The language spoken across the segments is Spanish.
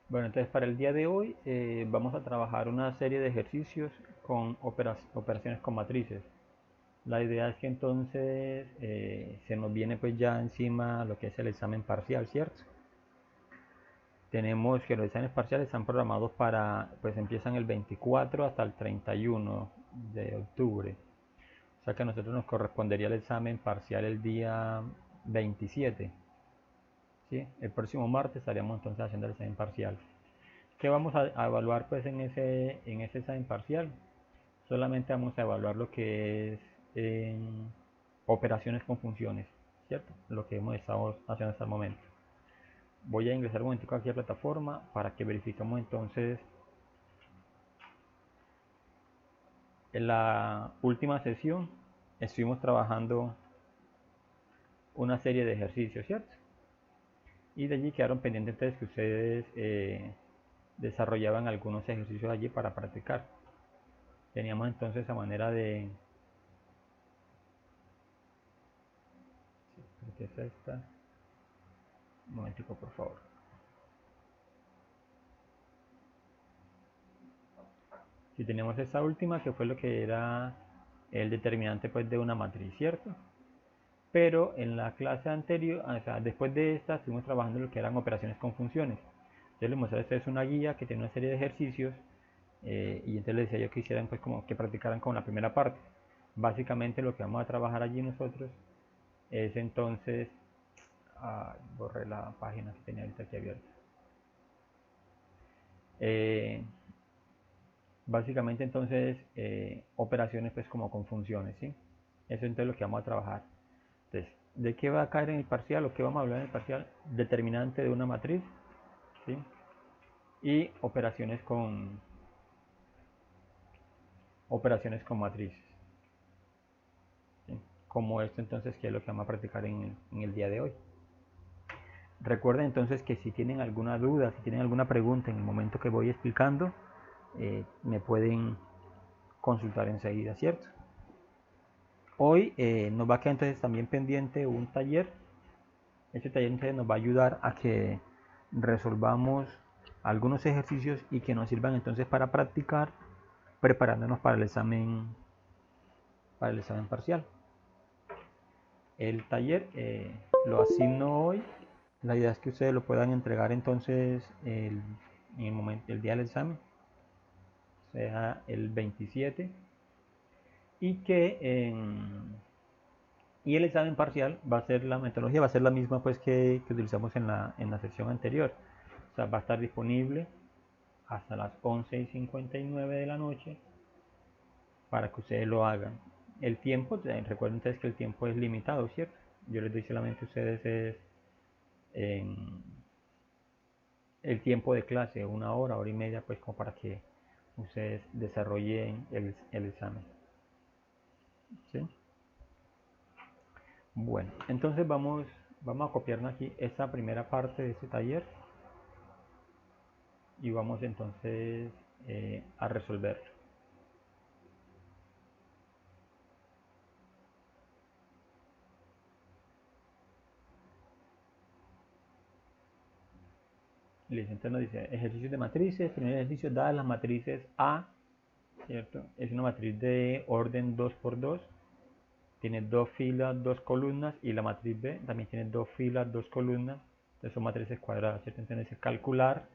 Bueno, entonces para el día de hoy vamos a trabajar una serie de ejercicios con operaciones con matrices. La idea es que entonces se nos viene pues ya encima lo que es el examen parcial, ¿cierto? Tenemos que los exámenes parciales están programados para, pues empiezan el 24 hasta el 31 de octubre. O sea que a nosotros nos correspondería el examen parcial el día 27. ¿Sí? El próximo martes estaríamos entonces haciendo el examen parcial. ¿Qué vamos a evaluar pues en ese examen parcial? Solamente vamos a evaluar lo que es operaciones con funciones, ¿cierto? Lo que hemos estado haciendo hasta el momento. Voy a ingresar un momentico aquí a la plataforma para que verifiquemos entonces en la última sesión estuvimos trabajando una serie de ejercicios, ¿cierto? Y de allí quedaron pendientes entonces que ustedes desarrollaban algunos ejercicios allí para practicar. Teníamos entonces esa manera de... ¿Qué es esta? Un momentico, por favor. Si tenemos esta última, que fue lo que era el determinante pues, de una matriz, ¿cierto? Pero en la clase anterior, o sea, después de esta, estuvimos trabajando en lo que eran operaciones con funciones. Yo les mostré a ustedes una guía que tiene una serie de ejercicios y entonces les decía yo que hicieran pues como que practicaran con la primera parte. Básicamente lo que vamos a trabajar allí nosotros es entonces, borré la página que tenía ahorita aquí abierta. Eh, Básicamente entonces operaciones pues como con funciones, ¿sí? Eso entonces lo que vamos a trabajar. Entonces, ¿de qué va a caer en el parcial o qué vamos a hablar en el parcial? Determinante de una matriz, ¿sí? Y operaciones con matrices, ¿sí? Como esto entonces que es lo que vamos a practicar en el día de hoy. Recuerden entonces que si tienen alguna duda, si tienen alguna pregunta en el momento que voy explicando, me pueden consultar enseguida, ¿cierto? Hoy nos va a quedar entonces también pendiente un taller. Este taller entonces nos va a ayudar a que resolvamos algunos ejercicios y que nos sirvan entonces para practicar preparándonos para el examen parcial. El taller lo asigno hoy. La idea es que ustedes lo puedan entregar entonces el día del examen, sea el 27, y y el examen parcial va a ser, la metodología va a ser la misma pues que utilizamos en la sesión anterior. O sea, va a estar disponible hasta las 11:59 de la noche para que ustedes lo hagan. El tiempo, recuerden ustedes que el tiempo es limitado, ¿cierto? Yo les doy solamente a ustedes en el tiempo de clase, 1 hora, hora y media, pues como para que ustedes desarrollen el examen. ¿Sí? Bueno, entonces vamos a copiarnos aquí esta primera parte de este taller y vamos entonces a resolverlo. Listo, entonces nos dice ejercicios de matrices. Primer ejercicio, dadas las matrices A, ¿cierto? Es una matriz de orden 2 por 2, tiene dos filas, dos columnas, y la matriz B también tiene dos filas, dos columnas, entonces son matrices cuadradas, ¿cierto? Entonces dice calcular,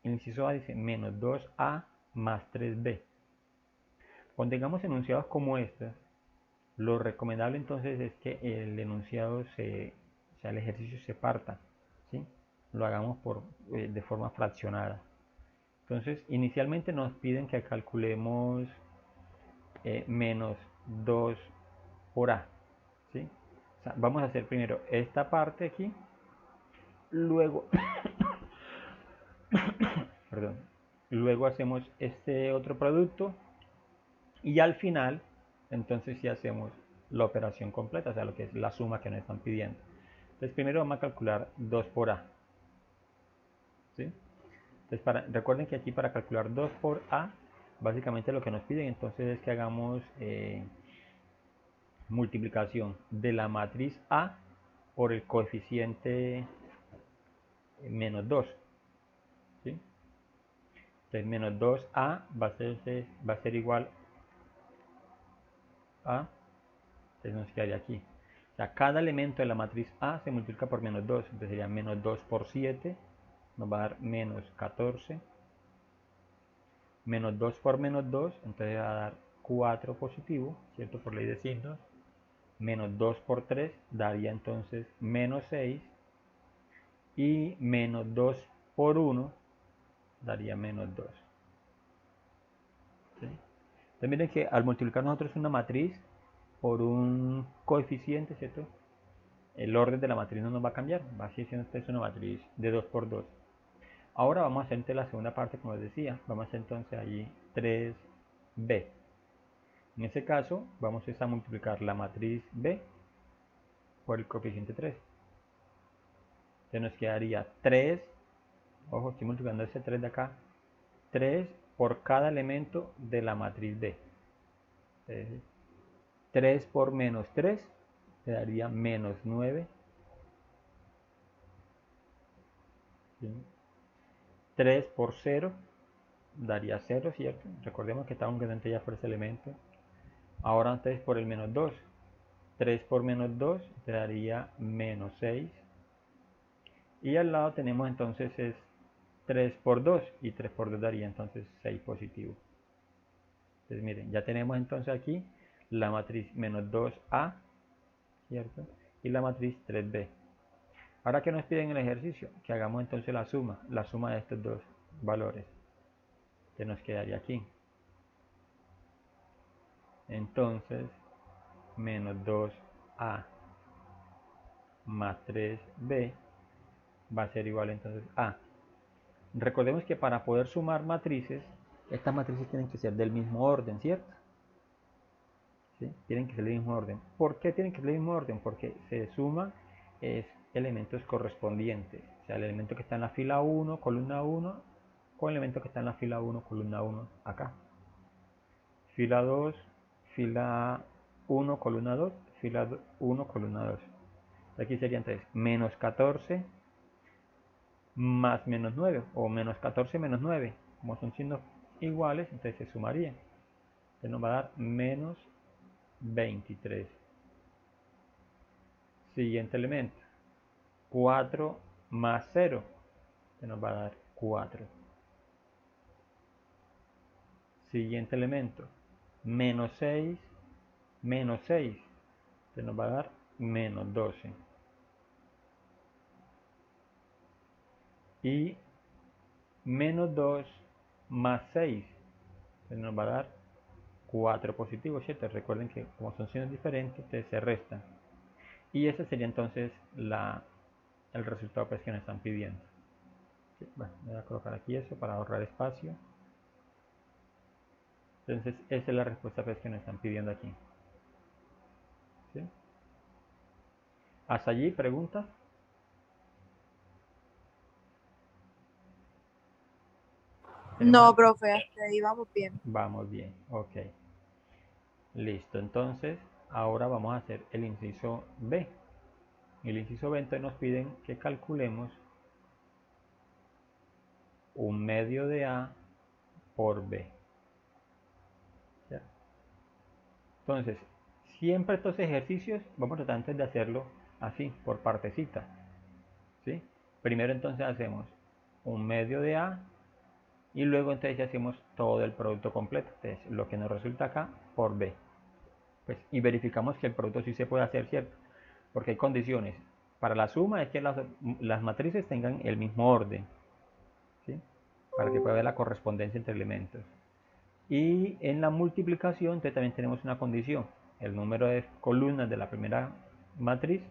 el inciso A dice menos 2A más 3B. Cuando tengamos enunciados como estos, lo recomendable entonces es que el enunciado o sea, el ejercicio se parta, ¿sí? Lo hagamos de forma fraccionada. Entonces, inicialmente nos piden que calculemos menos 2 por A, ¿sí? O sea, vamos a hacer primero esta parte aquí, luego, perdón, luego hacemos este otro producto y al final, entonces sí hacemos la operación completa, o sea, lo que es la suma que nos están pidiendo. Entonces, primero vamos a calcular 2 por A, ¿sí? Entonces, recuerden que aquí para calcular 2 por A, básicamente lo que nos piden entonces es que hagamos multiplicación de la matriz A por el coeficiente menos 2. Entonces menos 2A va a ser igual a, entonces nos quedaría aquí. O sea, cada elemento de la matriz A se multiplica por menos 2, entonces sería menos 2 por 7, nos va a dar menos 14, menos 2 por menos 2, entonces va a dar 4 positivo, ¿cierto? Por ley de signos. Menos 2 por 3 daría entonces menos 6, y menos 2 por 1 daría menos 2. ¿Sí? Entonces miren que al multiplicar nosotros una matriz por un coeficiente, ¿cierto? El orden de la matriz no nos va a cambiar, va a seguir siendo esta una matriz de 2 por 2. Ahora vamos a hacer entonces la segunda parte, como les decía, vamos a hacer entonces allí 3b. En ese caso vamos a multiplicar la matriz b por el coeficiente 3. Entonces nos quedaría 3, ojo, estoy multiplicando ese 3 de acá, 3 por cada elemento de la matriz B. 3 por menos 3 te daría menos 9. ¿Sí? 3 por 0 daría 0, ¿cierto? Recordemos que estamos quedando ya por ese elemento. Ahora entonces por el menos 2. 3 por menos 2 te daría menos 6. Y al lado tenemos entonces es 3 por 2. Y 3 por 2 daría entonces 6 positivo. Entonces miren, ya tenemos entonces aquí la matriz menos 2A, ¿cierto? Y la matriz 3B. Ahora que nos piden el ejercicio, que hagamos entonces la suma de estos dos valores, que nos quedaría aquí. Entonces, menos 2A más 3B va a ser igual entonces a. Recordemos que para poder sumar matrices, estas matrices tienen que ser del mismo orden, ¿cierto? ¿Sí? Tienen que ser del mismo orden. ¿Por qué tienen que ser del mismo orden? Porque se suma elementos correspondientes. O sea, el elemento que está en la fila 1, columna 1, con el elemento que está en la fila 1, columna 1, acá. Fila 2, fila 1, columna 2, fila 1, columna 2. Aquí sería entonces menos 14 más menos 9, o menos 14 menos 9. Como son signos iguales, entonces se sumaría. Entonces nos va a dar menos 23. Siguiente elemento, 4 más 0, que nos va a dar 4. Siguiente elemento, menos 6, menos 6, que nos va a dar menos 12. Y menos 2 más 6, que nos va a dar 4 positivo, ¿cierto? Recuerden que como son signos diferentes, ustedes se restan. Y ese sería entonces el resultado pues, que nos están pidiendo. ¿Sí? Bueno, voy a colocar aquí eso para ahorrar espacio. Entonces, esa es la respuesta pues, que nos están pidiendo aquí. ¿Sí? ¿Hasta allí preguntas? No, profe, hasta ahí vamos bien. Vamos bien, ok. Listo, entonces ahora vamos a hacer el inciso B. El inciso B entonces nos piden que calculemos un medio de A por B. ¿Ya? Entonces, siempre estos ejercicios vamos a tratar antes de hacerlo así, por partecitas. ¿Sí? Primero entonces hacemos un medio de A y luego entonces hacemos todo el producto completo. Entonces, lo que nos resulta acá por B. Pues, y verificamos que el producto sí se puede hacer, ¿cierto? Porque hay condiciones. Para la suma es que las matrices tengan el mismo orden, ¿sí? Para que pueda haber la correspondencia entre elementos. Y en la multiplicación también tenemos una condición. El número de columnas de la primera matriz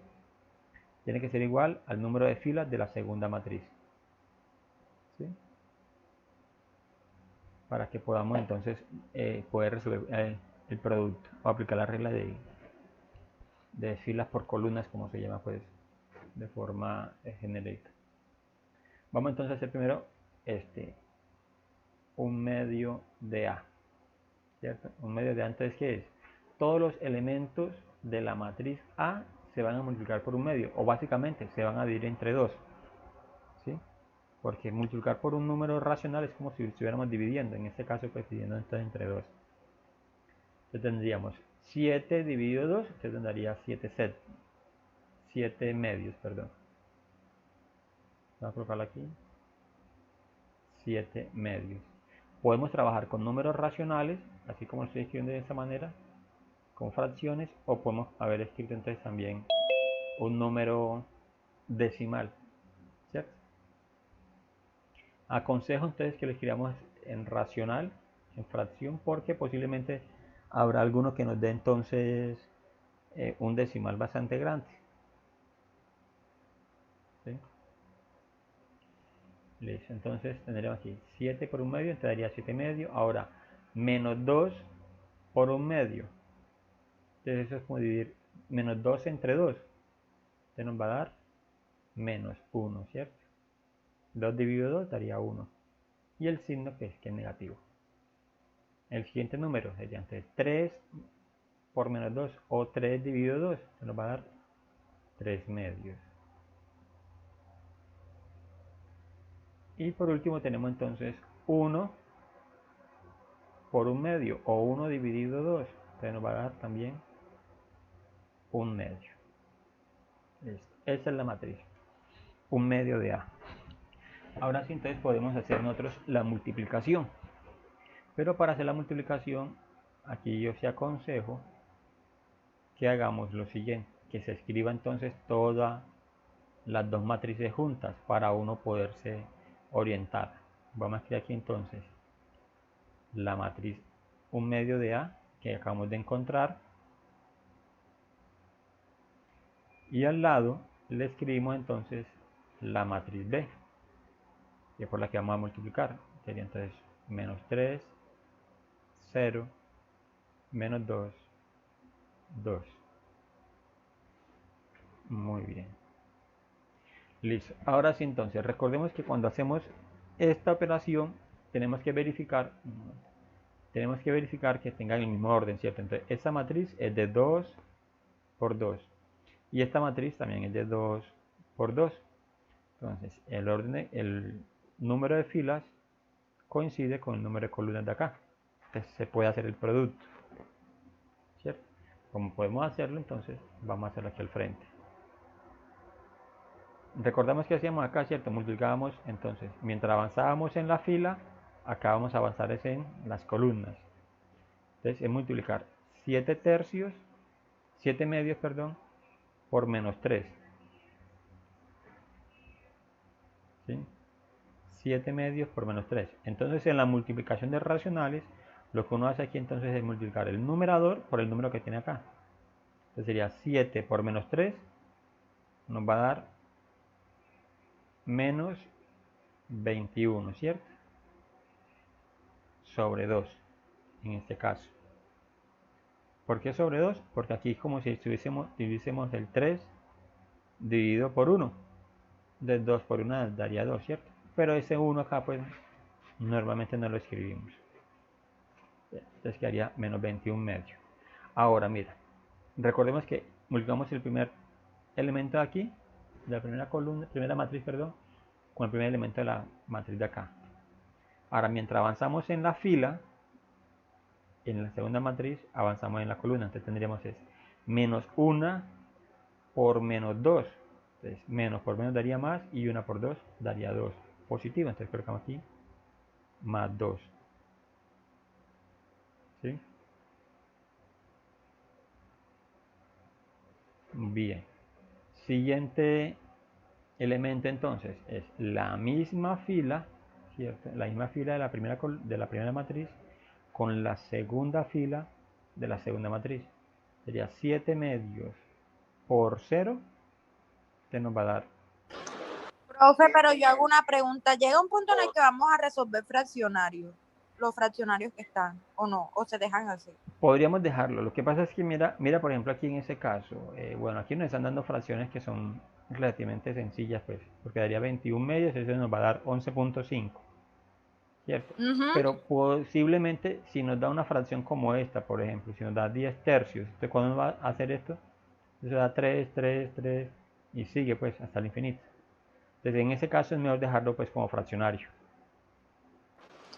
tiene que ser igual al número de filas de la segunda matriz. ¿Sí? Para que podamos entonces poder resolver el producto o aplicar la regla de filas por columnas, como se llama pues de forma genérica. Vamos entonces a hacer primero un medio de A, ¿cierto? Un medio de A entonces ¿qué es? Todos los elementos de la matriz A se van a multiplicar por un medio, o básicamente se van a dividir entre 2, ¿sí? porque multiplicar por un número racional es como si estuviéramos dividiendo, en este caso pues dividiendo entonces entre 2. Entonces tendríamos 7 dividido 2, entonces nos daría 7 medios, perdón. Vamos a colocarlo aquí. 7 medios. Podemos trabajar con números racionales, así como lo estoy escribiendo de esta manera, con fracciones, o podemos haber escrito entonces también un número decimal, ¿cierto? Aconsejo entonces que lo escribamos en racional, en fracción, porque posiblemente habrá alguno que nos dé entonces un decimal bastante grande. ¿Sí? Listo, entonces tendremos aquí 7 por un medio, te daría 7 medio. Ahora, menos 2 por un medio. Entonces eso es como dividir menos 2 entre 2. Entonces nos va a dar menos 1, ¿cierto? 2 dividido 2 daría 1. Y el signo que es negativo. El siguiente número sería entonces 3 por menos 2 o 3 dividido 2. Se nos va a dar 3 medios. Y por último tenemos entonces 1 por un medio o 1 dividido 2. Entonces nos va a dar también un medio. Listo. Esa es la matriz. Un medio de A. Ahora sí, entonces podemos hacer nosotros la multiplicación. Pero para hacer la multiplicación, aquí yo sí aconsejo que hagamos lo siguiente. Que se escriba entonces todas las dos matrices juntas para uno poderse orientar. Vamos a escribir aquí entonces la matriz un medio de A que acabamos de encontrar. Y al lado le escribimos entonces la matriz B, que es por la que vamos a multiplicar. Sería entonces menos 3, 0, menos 2, 2. Muy bien. Listo. Ahora sí, entonces, recordemos que cuando hacemos esta operación tenemos que verificar que tengan el mismo orden, ¿cierto? Entonces, esta matriz es de 2 por 2 y esta matriz también es de 2 por 2. Entonces, el número de filas coincide con el número de columnas de acá. Entonces, se puede hacer el producto, ¿cierto? Como podemos hacerlo, entonces vamos a hacerlo aquí al frente. Recordamos que hacíamos acá, ¿cierto? Multiplicábamos, entonces, mientras avanzábamos en la fila, acá vamos a avanzar en las columnas. Entonces, es multiplicar 7 tercios, 7 medios, perdón, por menos 3. ¿Sí? 7 medios por menos 3. Entonces, en la multiplicación de racionales, lo que uno hace aquí entonces es multiplicar el numerador por el número que tiene acá. Entonces sería 7 por menos 3, nos va a dar menos 21, ¿cierto? Sobre 2, en este caso. ¿Por qué sobre 2? Porque aquí es como si divisemos el 3 dividido por 1. De 2 por 1 daría 2, ¿cierto? Pero ese 1 acá, pues, normalmente no lo escribimos. Entonces quedaría menos 21 medio. Ahora, mira, recordemos que multiplicamos el primer elemento de aquí, de la primera columna, primera matriz, perdón, con el primer elemento de la matriz de acá. Ahora, mientras avanzamos en la fila, en la segunda matriz, avanzamos en la columna. Entonces tendríamos es menos 1 por menos 2. Entonces, menos por menos daría más y 1 por 2 daría 2. Positivo, entonces colocamos aquí más 2. ¿Sí? Bien. Siguiente elemento entonces es la misma fila, ¿cierto? La misma fila de la primera matriz con la segunda fila de la segunda matriz. Sería 7 medios por 0, que nos va a dar. Profe, pero yo hago una pregunta. Llega un punto en el que vamos a resolver fraccionarios, los fraccionarios que están, o no, o se dejan así. Podríamos dejarlo. Lo que pasa es que mira por ejemplo aquí en ese caso, bueno, aquí nos están dando fracciones que son relativamente sencillas, pues, porque daría 21 medios, eso nos va a dar 11.5, ¿cierto? Pero posiblemente si nos da una fracción como esta, por ejemplo, si nos da 10 tercios, entonces cuando nos va a hacer esto, eso da 3, 3, 3 y sigue pues hasta el infinito. Entonces en ese caso es mejor dejarlo pues como fraccionario.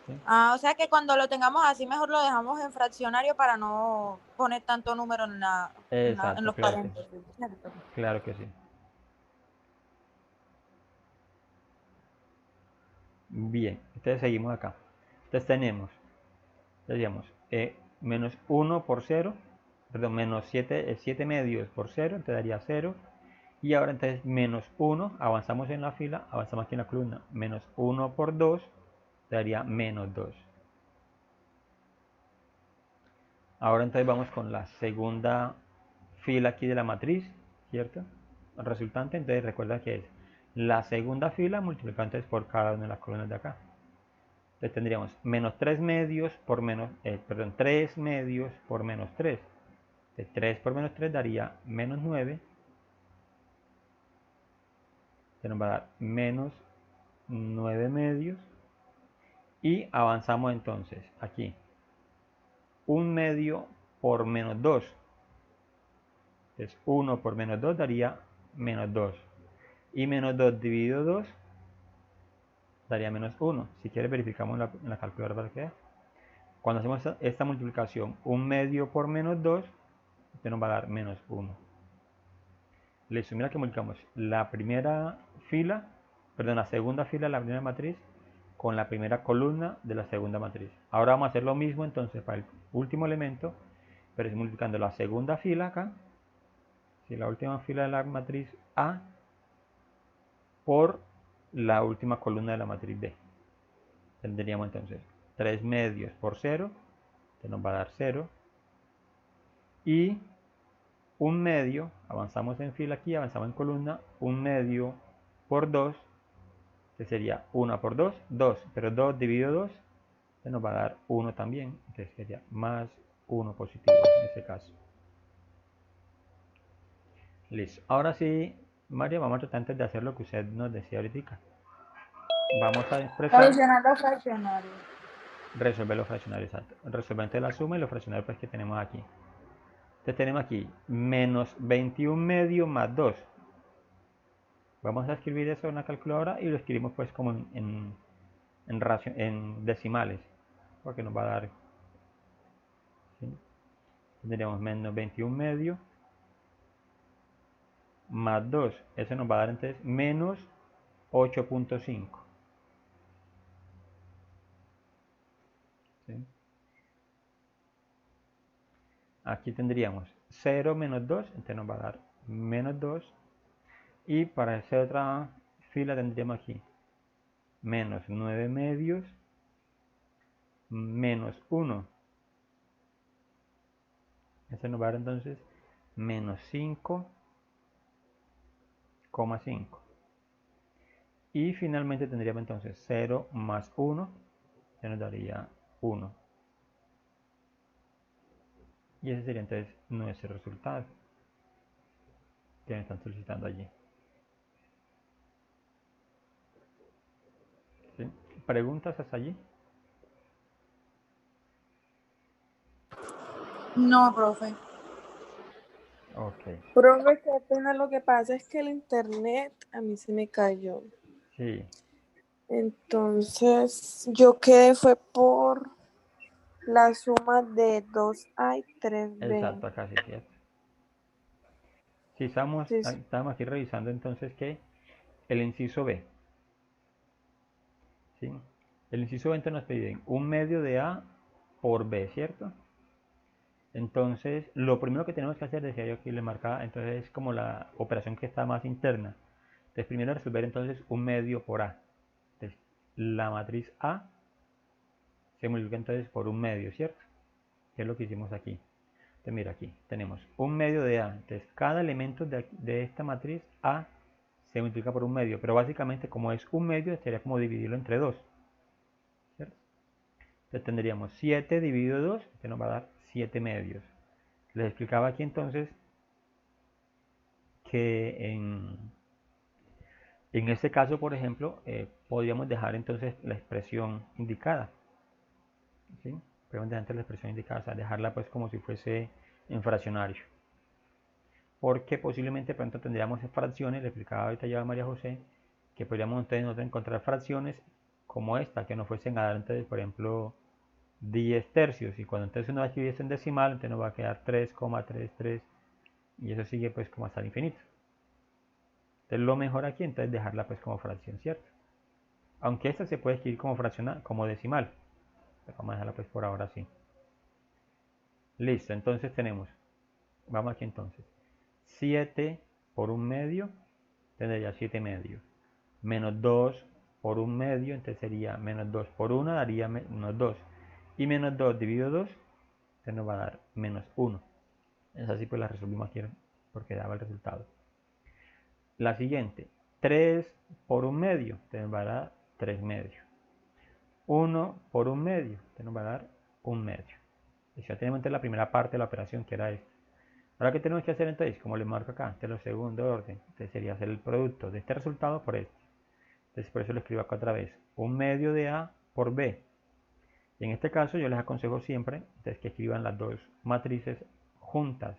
¿Sí? O sea que cuando lo tengamos así, mejor lo dejamos en fraccionario para no poner tanto número en Exacto, los claro que sí. paréntesis, ¿cierto? Claro que sí. Bien, entonces seguimos acá. Entonces tenemos, decíamos, menos 1 por 0, perdón, menos 7 medios por 0, te daría 0. Y ahora entonces menos 1, avanzamos en la fila, avanzamos aquí en la columna, menos 1 por 2, te daría menos 2. Ahora entonces vamos con la segunda fila aquí de la matriz, ¿cierto? Resultante, entonces recuerda que es la segunda fila multiplicada entonces por cada una de las columnas de acá. Entonces tendríamos menos 3 medios por menos, 3 medios por menos 3. Entonces 3 por menos 3 daría menos 9. Se nos va a dar menos 9 medios. Y avanzamos entonces aquí. 1 medio por menos 2. Entonces 1 por menos 2 daría menos 2. Y menos 2 dividido 2 daría menos 1. Si quieres verificamos en la calculadora para que veas. Cuando hacemos esta multiplicación, 1 medio por menos 2, este nos va a dar menos 1. Listo, mira que multiplicamos la primera fila, perdón, la segunda fila de la primera matriz con la primera columna de la segunda matriz. Ahora vamos a hacer lo mismo entonces para el último elemento, pero es multiplicando la segunda fila acá, ¿sí? La última fila de la matriz A por la última columna de la matriz B. Tendríamos entonces 3 medios por 0, que nos va a dar 0, y 1 medio, avanzamos en fila aquí, avanzamos en columna, 1 medio por 2, que sería 1 por 2, 2, pero 2 dividido 2, que nos va a dar 1 también, entonces sería más 1 positivo en este caso. Listo, ahora sí, María, vamos a tratar antes de hacer lo que usted nos decía ahorita. Vamos a expresar, Solucionar los fraccionarios. resolver los fraccionarios, exacto. Resolver entre la suma y los fraccionarios pues, que tenemos aquí. Entonces tenemos aquí menos 21 medio más 2. Vamos a escribir eso en la calculadora y lo escribimos pues como en decimales, porque nos va a dar, ¿sí? Tendríamos menos 21 medio más 2. Eso nos va a dar entonces menos 8.5. ¿Sí? Aquí tendríamos 0 menos 2, entonces nos va a dar menos 2. Y para esa otra fila tendríamos aquí menos 9 medios menos 1. Eso nos va a dar entonces menos 5,5. Y finalmente tendríamos entonces 0 más 1, que nos daría 1. Y ese sería entonces nuestro resultado que me están solicitando allí. ¿Sí? ¿Preguntas hasta allí? No, profe. Ok. Profe, qué pena, lo que pasa es que el internet a mí se me cayó. Sí. Entonces, yo quedé fue por la suma de 2A y 3B. Exacto, acá sí, ¿cierto? Sí, estamos Sí, aquí revisando entonces que el inciso B. ¿Sí? El inciso B entonces nos piden 1 medio de A por B, ¿cierto? Entonces, lo primero que tenemos que hacer, decía yo aquí le marcaba, entonces es como la operación que está más interna. Entonces, primero resolver entonces 1 medio por A. Entonces, la matriz A se multiplica entonces por 1 medio, ¿cierto? Que es lo que hicimos aquí. Entonces, mira aquí, tenemos 1 medio de A. Entonces, cada elemento de esta matriz A se multiplica por 1 medio, pero básicamente como es 1 medio, sería como dividirlo entre 2, ¿cierto? Entonces tendríamos 7 dividido 2, que nos va a dar 7 medios. Les explicaba aquí entonces que en este caso, por ejemplo, podríamos dejar entonces la expresión indicada. ¿Sí? Podemos dejar la expresión indicada, o sea, dejarla pues como si fuese en fraccionario. Porque posiblemente pronto tendríamos fracciones, le explicaba ahorita ya a María José, que podríamos entonces nosotros encontrar fracciones como esta, que nos fuesen a dar entonces, por ejemplo, 10 tercios. Y cuando entonces uno va a escribir esto en decimal, entonces nos va a quedar 3,33 y eso sigue pues como hasta el infinito. Entonces lo mejor aquí entonces dejarla pues como fracción, ¿cierto? Aunque esta se puede escribir como fracción, como decimal. Pero vamos a dejarla pues por ahora así. Listo, entonces tenemos, vamos aquí entonces, 7 por 1/2 tendría 7/2. Menos 2 por 1/2, entonces sería menos 2 por 1 daría menos 2. Y menos 2 dividido 2, entonces nos va a dar menos 1. Es así pues la resolvimos aquí porque daba el resultado. La siguiente, 3 por 1/2, entonces nos va a dar 3/2. 1 por 1/2, entonces nos va a dar 1/2. Ya tenemos entonces la primera parte de la operación, que era esta. Ahora, ¿qué tenemos que hacer entonces? Como le marco acá, este es el segundo orden. Entonces sería hacer el producto de este resultado por este. Entonces por eso lo escribo acá otra vez. 1/2 de A por B. Y en este caso yo les aconsejo siempre entonces, que escriban las dos matrices juntas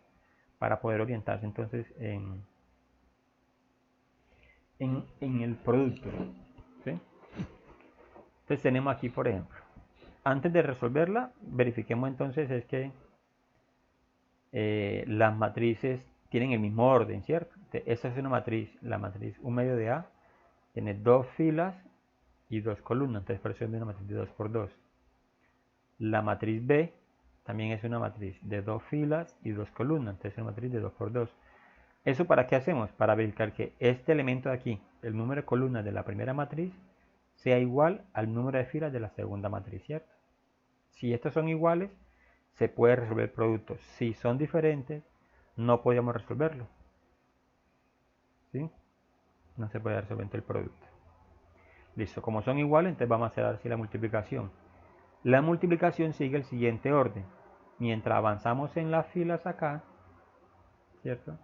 para poder orientarse entonces en el producto. ¿Sí? Entonces tenemos aquí, por ejemplo, antes de resolverla, verifiquemos entonces es que las matrices tienen el mismo orden, ¿cierto? Esta es una matriz, la matriz 1/2 de A tiene 2 filas y 2 columnas, entonces por eso es una matriz de 2 por 2. La matriz B también es una matriz de 2 filas y 2 columnas, entonces es una matriz de 2 por 2. ¿Eso para qué hacemos? Para verificar que este elemento de aquí, el número de columnas de la primera matriz, sea igual al número de filas de la segunda matriz, ¿cierto? Si estos son iguales, se puede resolver el producto. Si son diferentes, no podemos resolverlo. ¿Sí? No se puede resolver el producto. Listo, como son iguales, entonces vamos a hacer así la multiplicación. La multiplicación sigue el siguiente orden. Mientras avanzamos en las filas acá, ¿cierto?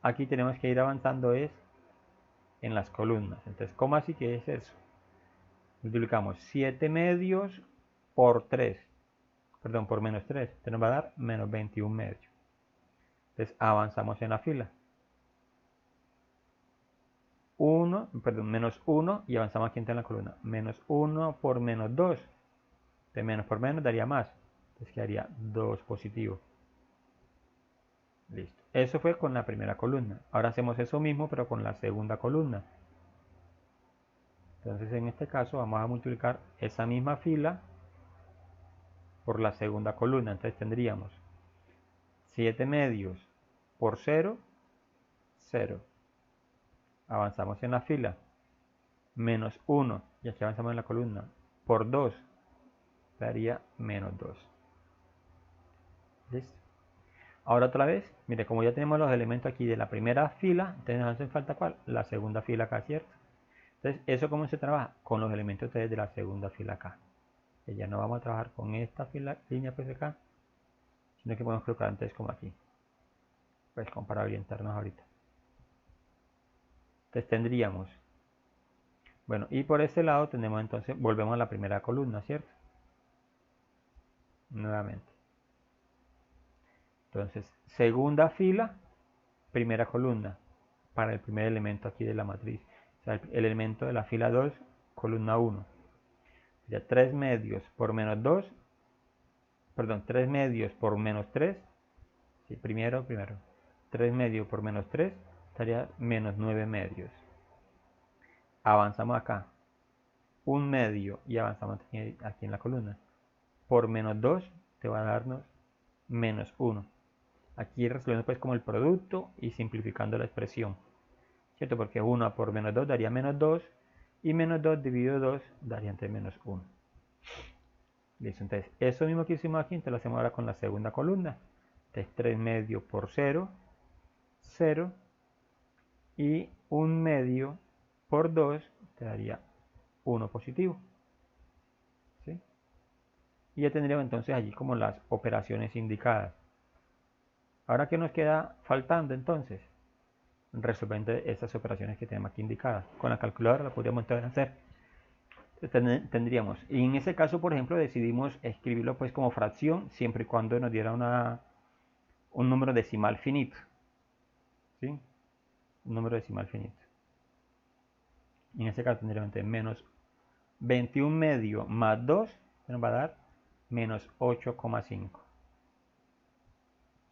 Aquí tenemos que ir avanzando es en las columnas. Entonces, ¿cómo así que es eso? Multiplicamos 7/2 por 3. Perdón, por menos 3. Entonces nos va a dar menos 21/2. Entonces avanzamos en la fila. Menos 1 y avanzamos aquí en la columna. Menos 1 por menos 2. De menos por menos daría más. Entonces quedaría 2 positivo. Listo. Eso fue con la primera columna. Ahora hacemos eso mismo pero con la segunda columna. Entonces en este caso vamos a multiplicar esa misma fila por la segunda columna. Entonces tendríamos 7/2 por 0, 0. Avanzamos en la fila. Menos 1, y aquí avanzamos en la columna, por 2, daría menos 2. ¿Listo? Ahora otra vez, mire, como ya tenemos los elementos aquí de la primera fila, entonces nos hace falta ¿cuál? La segunda fila acá, ¿cierto? Entonces, ¿eso cómo se trabaja? Con los elementos de la segunda fila acá. Que ya no vamos a trabajar con esta fila, línea pues acá, sino que podemos colocar antes como aquí. Pues como para orientarnos ahorita. Entonces tendríamos, bueno, y por este lado tenemos entonces, volvemos a la primera columna, ¿cierto? Nuevamente. Entonces, segunda fila, primera columna, para el primer elemento aquí de la matriz. O sea, el elemento de la fila 2, columna 1. Ya 3/2 por menos 2, perdón, 3/2 por menos 3. Sí, primero. 3/2 por menos 3 estaría menos 9/2. Avanzamos acá. 1/2 y avanzamos aquí en la columna. Por menos 2 te va a darnos menos 1. Aquí resolviendo pues como el producto y simplificando la expresión, ¿cierto? Porque 1 por menos 2 daría menos 2 y menos 2 dividido 2 daría entre menos 1. Listo, entonces eso mismo que hicimos aquí, entonces lo hacemos ahora con la segunda columna. Entonces 3/2 por 0, 0 y 1/2 por 2 te daría 1 positivo. ¿Sí? Y ya tendríamos entonces allí como las operaciones indicadas. Ahora, ¿qué nos queda faltando entonces? Resolviendo estas operaciones que tenemos aquí indicadas. Con la calculadora la podríamos entonces hacer. Tendríamos, y en ese caso, por ejemplo, decidimos escribirlo pues como fracción, siempre y cuando nos diera un número decimal finito. ¿Sí? Un número decimal finito. En este caso tendríamos entonces menos 21 medio más 2, que nos va a dar menos 8,5.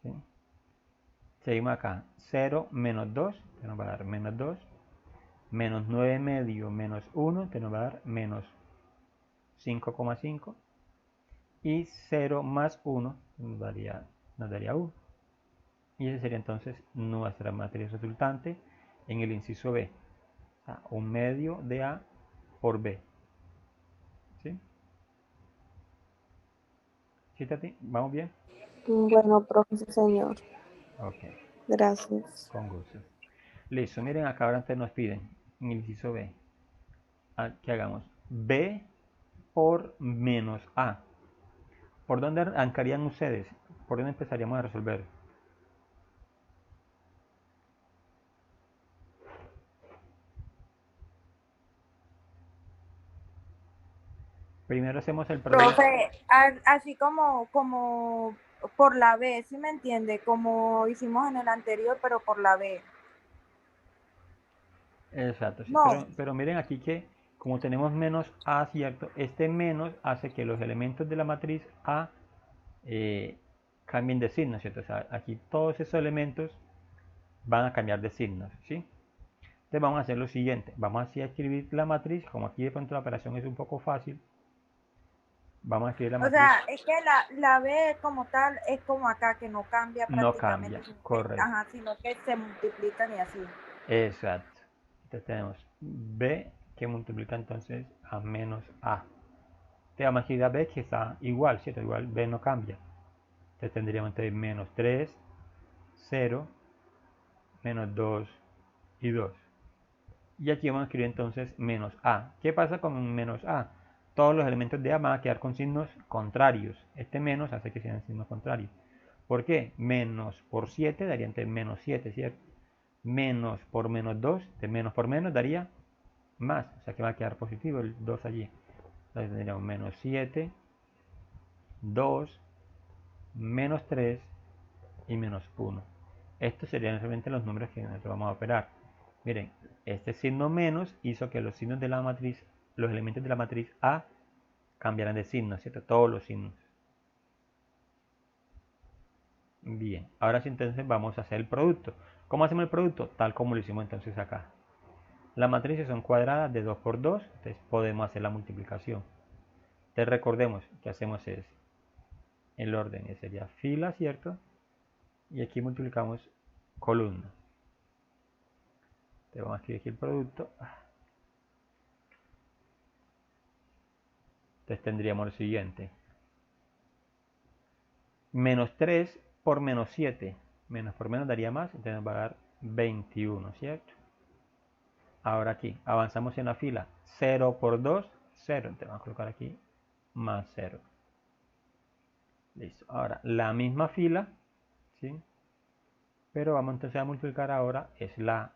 ¿Sí? Seguimos acá, 0 menos 2, que nos va a dar menos 2. Menos 9 medio menos 1, que nos va a dar menos 5,5. Y 0 más 1 nos daría 1. Y ese sería entonces nuestra matriz resultante en el inciso B. O sea, 1 medio de A por B. ¿Sí? ¿Sí, Tati? ¿Vamos bien? Bueno, profe, sí, señor. Ok, Gracias. con gusto. Listo, miren acá ahora antes nos piden en el inciso B que hagamos B por menos A. ¿Por dónde arrancarían ustedes? ¿Por dónde empezaríamos a resolver? Primero hacemos el problema. Profe, así como por la B, ¿sí me entiende? Como hicimos en el anterior, pero por la B. Exacto, sí, No, pero miren aquí que como tenemos menos A, ¿cierto? Este menos hace que los elementos de la matriz A cambien de signo, ¿cierto? O sea, aquí todos esos elementos van a cambiar de signos, ¿sí? Entonces vamos a hacer lo siguiente, vamos así a escribir la matriz, como aquí de pronto la operación es un poco fácil, vamos a escribir la o matriz, sea, es que la B como tal es como acá, que no cambia no prácticamente, cambia, correcto, sino que se multiplican y así. exacto. Entonces tenemos B que multiplica entonces a menos A. Te vamos a escribir a B que está igual, ¿cierto? Igual B no cambia. Entonces tendríamos entonces menos 3, 0, menos 2 y 2. Y aquí vamos a escribir entonces menos A. ¿Qué pasa con menos A? Todos los elementos de A van a quedar con signos contrarios. Este menos hace que sean signos contrarios. ¿Por qué? Menos por 7 daría entonces menos 7, ¿cierto? Menos por menos 2, de menos por menos daría más. O sea que va a quedar positivo el 2 allí. Entonces tendríamos menos 7, 2, menos 3 y menos 1. Estos serían realmente los números que nosotros vamos a operar. Miren, este signo menos hizo que los signos de la matriz, los elementos de la matriz A cambiaran de signo, ¿cierto? Todos los signos. Bien, ahora sí entonces vamos a hacer el producto. ¿Cómo hacemos el producto? Tal como lo hicimos entonces acá. Las matrices son cuadradas de 2 por 2, entonces podemos hacer la multiplicación. Entonces recordemos que hacemos es el orden, sería fila, ¿cierto? Y aquí multiplicamos columna. Entonces vamos a escribir aquí el producto. Entonces tendríamos lo siguiente. Menos 3 por menos 7. Menos por menos daría más, entonces nos va a dar 21, ¿cierto? Ahora aquí, avanzamos en la fila. 0 por 2, 0. Entonces vamos a colocar aquí más 0. Listo. Ahora, la misma fila, ¿sí? Pero vamos entonces a multiplicar ahora, es la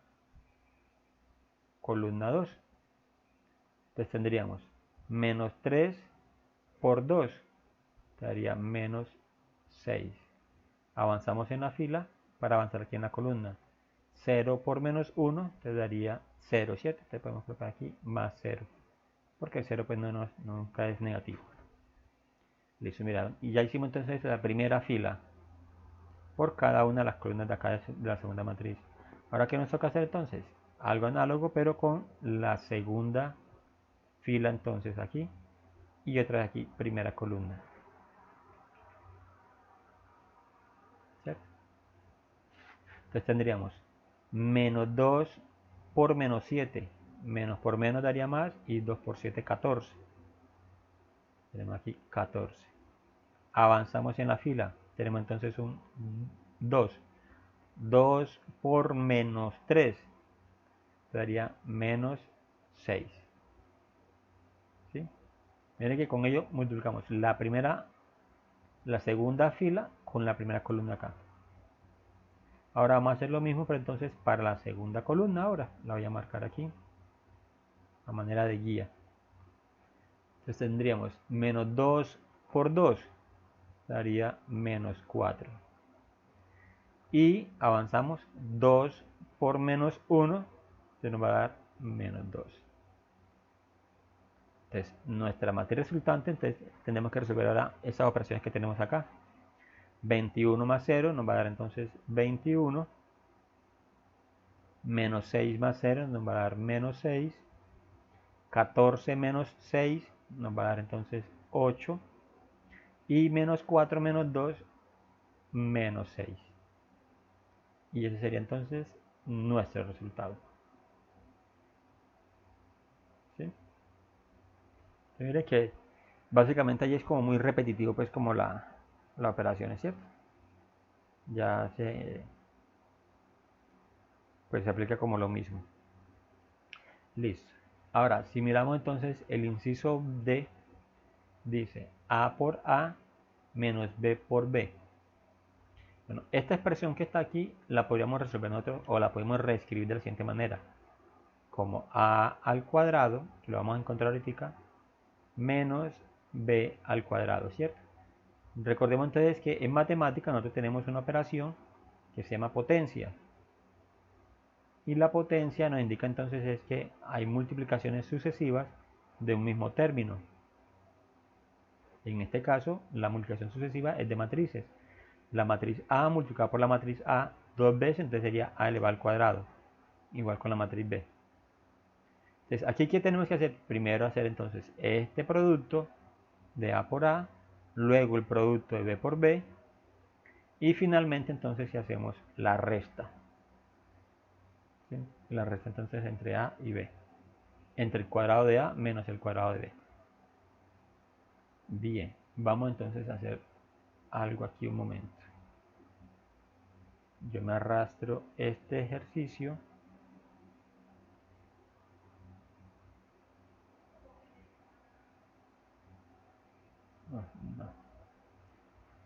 columna 2. Entonces tendríamos menos 3 por 2, daría menos 6. Avanzamos en la fila para avanzar aquí en la columna. 0 por menos 1 te daría 0, ¿cierto? Entonces podemos colocar aquí más 0, porque el 0 pues nunca es negativo. Listo, mira, y ya hicimos entonces la primera fila por cada una de las columnas de acá de la segunda matriz. Ahora, ¿qué nos toca hacer entonces? Algo análogo, pero con la segunda fila entonces aquí y otra de aquí, primera columna. ¿Cierto? Entonces tendríamos menos 2 por menos 7. Menos por menos daría más y 2 por 7, 14. Tenemos aquí 14. Avanzamos en la fila. Tenemos entonces un 2. 2 por menos 3 daría menos 6. ¿Sí? Miren que con ello multiplicamos la segunda fila con la primera columna acá. Ahora vamos a hacer lo mismo, pero entonces para la segunda columna ahora. La voy a marcar aquí a manera de guía. Entonces tendríamos menos 2 por 2 daría menos 4. Y avanzamos 2 por menos 1 se nos va a dar menos 2. Entonces, nuestra matriz resultante, entonces tenemos que resolver ahora esas operaciones que tenemos acá. 21 más 0 nos va a dar entonces 21. Menos 6 más 0 nos va a dar menos 6. 14 menos 6 nos va a dar entonces 8. Y menos 4 menos 2, menos 6. Y ese sería entonces nuestro resultado. ¿Sí? Entonces, mire que básicamente allí es como muy repetitivo, pues como la operación, ¿es cierto? Ya pues se aplica como lo mismo. Listo. Ahora, si miramos entonces el inciso D, dice A por A menos B por B. Bueno, esta expresión que está aquí la podríamos resolver nosotros o la podemos reescribir de la siguiente manera. Como A al cuadrado, que lo vamos a encontrar ahorita, menos B al cuadrado, ¿cierto? Recordemos entonces que en matemática nosotros tenemos una operación que se llama potencia. Y la potencia nos indica entonces es que hay multiplicaciones sucesivas de un mismo término. En este caso, la multiplicación sucesiva es de matrices. La matriz A multiplicada por la matriz A dos veces, entonces sería A elevado al cuadrado, igual con la matriz B. Entonces, aquí, ¿qué tenemos que hacer? Primero hacer entonces este producto de A por A, luego el producto de B por B, y finalmente entonces si hacemos la resta. ¿Sí? La resta entonces entre A y B. Entre el cuadrado de A menos el cuadrado de B. Bien, vamos entonces a hacer algo aquí un momento. Yo me arrastro este ejercicio. No.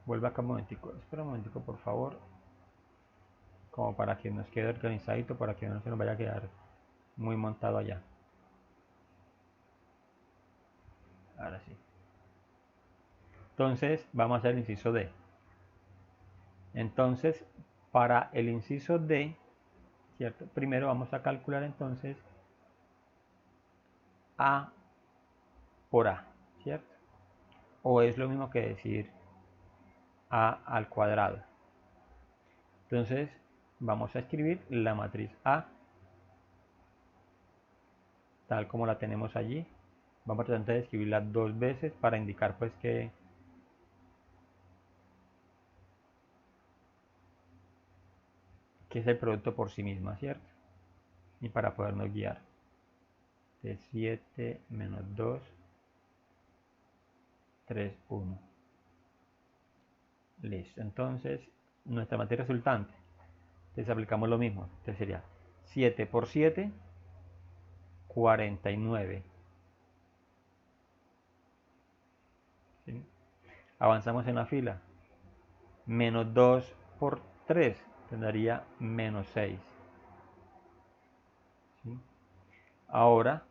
Vuelve acá un momentico. Espera un momentico, por favor. Como para que nos quede organizadito, para que no se nos vaya a quedar muy montado allá. Ahora sí. Entonces, vamos a hacer el inciso D. Entonces, para el inciso D, ¿cierto? Primero vamos a calcular entonces A por A, ¿cierto? O es lo mismo que decir A al cuadrado. Entonces, vamos a escribir la matriz A, tal como la tenemos allí. Vamos a tratar de escribirla dos veces para indicar pues que es el producto por sí misma, ¿cierto? Y para podernos guiar. De 7 menos 2, 3, 1. Listo. Entonces, nuestra matriz resultante. Entonces aplicamos lo mismo. Entonces sería 7 por 7, 49. ¿Sí? Avanzamos en la fila. Menos 2 por 3 tendría menos 6. ¿Sí? Ahora,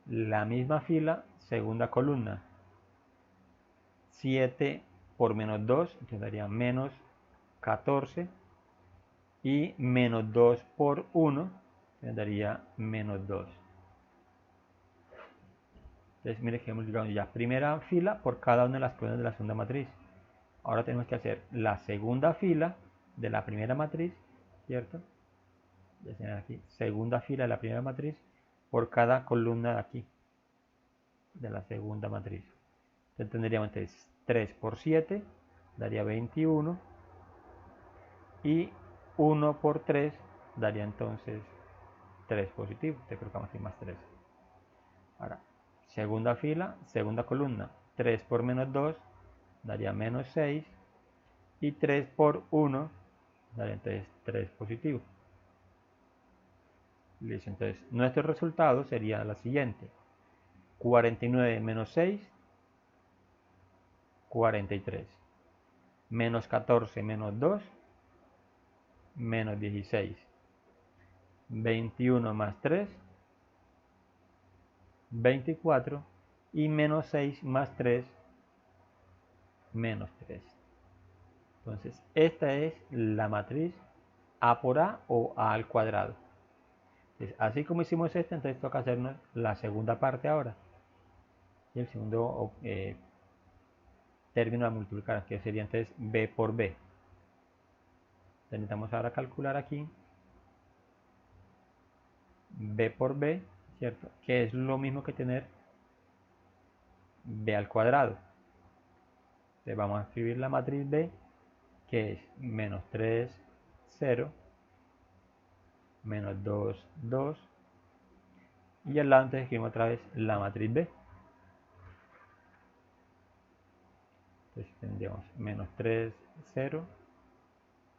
la misma fila, segunda columna. 7 por menos 2 tendría menos 14. Y menos 2 por 1 tendría menos 2. Entonces, mire que hemos llegado ya primera fila por cada una de las columnas de la segunda matriz. Ahora tenemos que hacer la segunda fila de la primera matriz, ¿cierto? Aquí, segunda fila de la primera matriz por cada columna de aquí, de la segunda matriz. Entonces tendríamos entonces 3 por 7, daría 21. Y 1 por 3 daría entonces 3 positivo. Te colocamos aquí más 3. Ahora, segunda fila, segunda columna. 3 por menos 2 daría menos 6. Y 3 por 1 daría entonces 3 positivo. Listo, entonces nuestro resultado sería la siguiente. 49 menos 6, 43. Menos 14 menos 2, menos 16. 21 más 3, 24. Y menos 6 más 3, menos 3. Entonces, esta es la matriz A por A o A al cuadrado. Entonces, así como hicimos esta, entonces toca hacernos la segunda parte ahora. y el segundo término a multiplicar, que sería entonces b por b. Necesitamos ahora calcular aquí b por b, ¿cierto? Que es lo mismo que tener b al cuadrado. Entonces vamos a escribir la matriz b, que es menos 3, 0, menos 2, 2, y al lado entonces escribimos otra vez la matriz b. Entonces tendríamos menos 3, 0,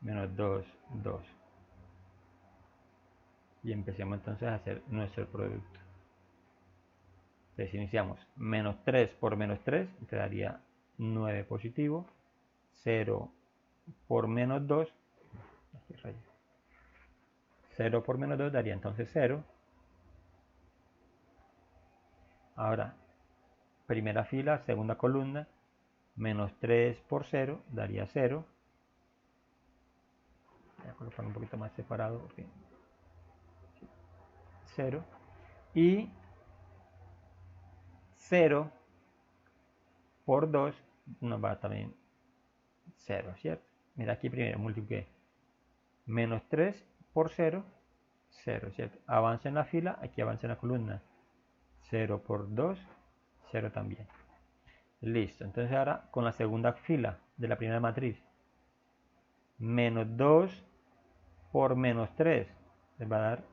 menos 2, 2. Y empecemos entonces a hacer nuestro producto. Entonces iniciamos menos 3 por menos 3, te daría 9 positivo. 0 por menos 2, 0 por menos 2 daría entonces 0. Ahora, primera fila, segunda columna, menos 3 por 0 daría 0. Voy a colocar un poquito más separado porque 0. Y 0 por 2 nos va también 0, ¿cierto? Mira aquí primero multipliqué menos 3 por 0, 0, ¿cierto? Avanza en la fila, aquí avanza en la columna. 0 por 2, 0 también. Listo, entonces ahora con la segunda fila de la primera matriz. Menos 2 por menos 3, les va a dar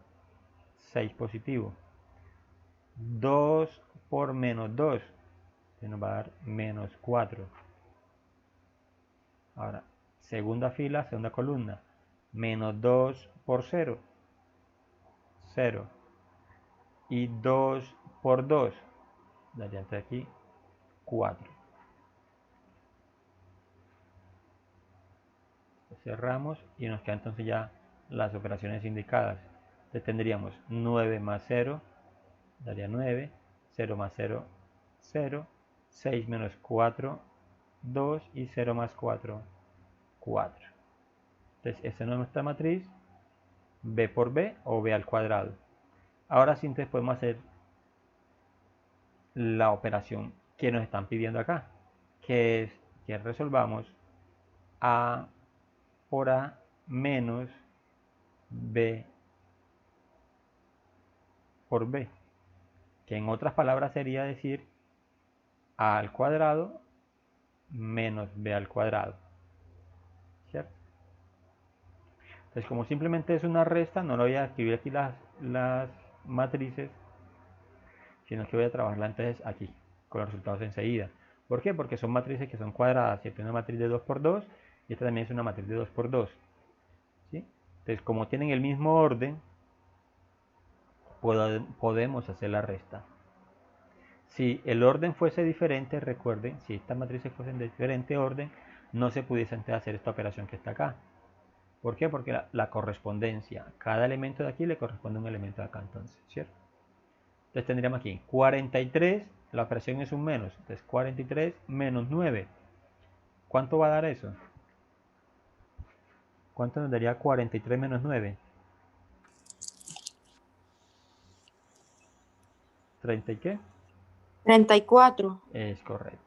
6 positivo. 2 por menos 2, se nos va a dar menos 4. Ahora, segunda fila, segunda columna. Menos 2 por 0, 0. Y 2 por 2, daría entonces aquí 4. Cerramos y nos quedan entonces ya las operaciones indicadas. Entonces tendríamos 9 más 0, daría 9. 0 más 0, 0. 6 menos 4, 2. Y 0 más 4, 4. Entonces esta es nuestra matriz, b por b o b al cuadrado. Ahora sí entonces podemos hacer la operación que nos están pidiendo acá, que es que resolvamos a por a menos b por b, que en otras palabras sería decir a al cuadrado menos b al cuadrado, ¿cierto? Entonces como simplemente es una resta, no lo voy a escribir aquí las matrices, sino que voy a trabajarla entonces aquí, con los resultados enseguida. ¿Por qué? Porque son matrices que son cuadradas, ¿cierto? Una matriz de 2 por 2 y esta también es una matriz de 2 por 2, ¿sí? Entonces como tienen el mismo orden, podemos hacer la resta. Si el orden fuese diferente, recuerden, si estas matrices fuesen de diferente orden, no se pudiese hacer esta operación que está acá. ¿Por qué? Porque la correspondencia, cada elemento de aquí le corresponde a un elemento de acá, entonces, ¿cierto? Entonces tendríamos aquí 43, la operación es un menos, entonces 43 menos 9. ¿Cuánto va a dar eso? ¿Cuánto nos daría 43 menos 9? 30 y qué? 34. Es correcto.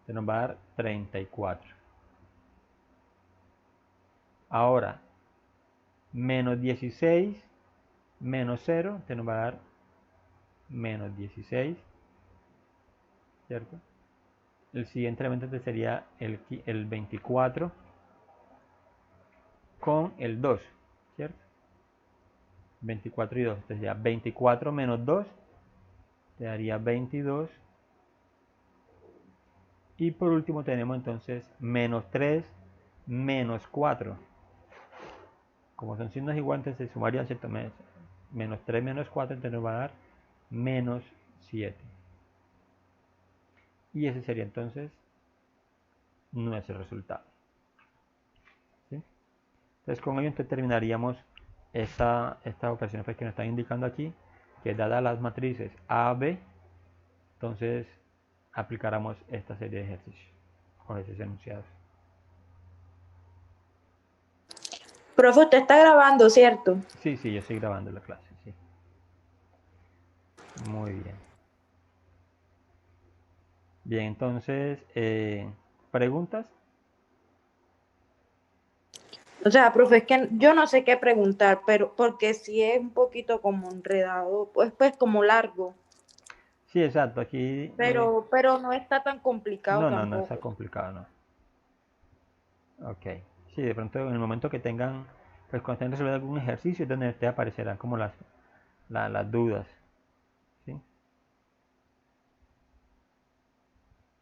Se nos va a dar 34. Ahora, menos 16 menos 0 te nos va a dar menos 16, ¿cierto? El siguiente elemento sería el 24 con el 2, ¿cierto? 24 y 2, entonces sería 24 menos 2 te daría 22. Y por último tenemos entonces menos 3 menos 4. Como son signos iguales, se sumarían, ¿cierto? Menos 3 menos 4, entonces nos va a dar menos 7. Y ese sería entonces nuestro resultado, ¿sí? Entonces con ello entonces terminaríamos esta operación que nos están indicando aquí, que dadas las matrices A, B, entonces aplicáramos esta serie de ejercicios con esos enunciados. Profe, usted está grabando, ¿cierto? Sí, yo estoy grabando la clase, sí. Muy bien. Bien, entonces, ¿preguntas? O sea, profe, es que yo no sé qué preguntar, pero porque si es un poquito como enredado, pues como largo, Sí, exacto. Aquí, pero no está tan complicado no está tampoco. complicado, no. Ok. Sí, de pronto en el momento que tengan, pues cuando estén resolviendo algún ejercicio, es donde te aparecerán como las dudas. ¿Sí?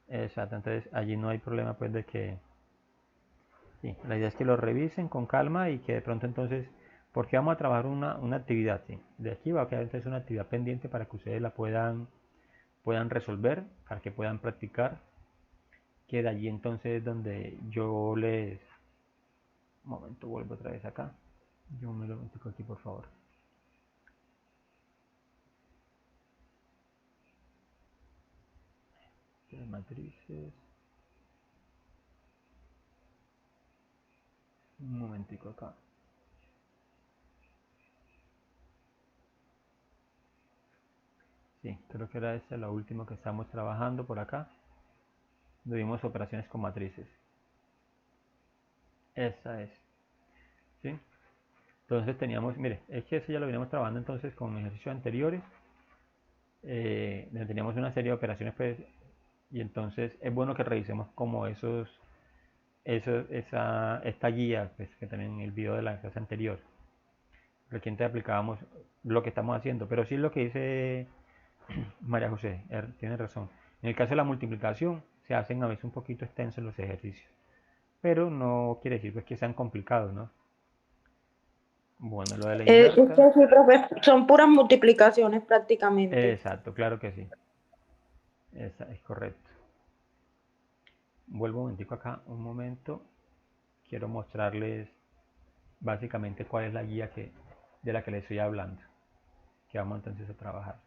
Exacto. Entonces allí no hay problema pues de que, sí, la idea es que lo revisen con calma y que de pronto entonces, porque vamos a trabajar una actividad, ¿sí? De aquí va a quedar entonces una actividad pendiente para que ustedes la puedan resolver, para que puedan practicar, que de allí entonces es donde yo les... Un momento, vuelvo otra vez acá. Yo me lo meto aquí, por favor. Matrices. Un momentico acá. Sí, creo que era esta la última que estamos trabajando por acá. Vimos operaciones con matrices. Esa es. ¿Sí? Entonces teníamos, mire, es que eso ya lo veníamos trabajando entonces con ejercicios anteriores. Teníamos una serie de operaciones pues, y entonces es bueno que revisemos como esta guía pues, que también en el video de la clase anterior. Reciente aplicábamos lo que estamos haciendo, pero sí lo que dice María José, tiene razón. En el caso de la multiplicación, se hacen a veces un poquito extensos los ejercicios, pero no quiere decir pues, que sean complicados, ¿no? Bueno, lo de la Es que inversa, sí, profe, son puras multiplicaciones prácticamente. exacto, claro que sí, esa es correcto. Vuelvo un momentico acá, un momento, quiero mostrarles básicamente cuál es la guía de la que les estoy hablando, que vamos entonces a trabajar.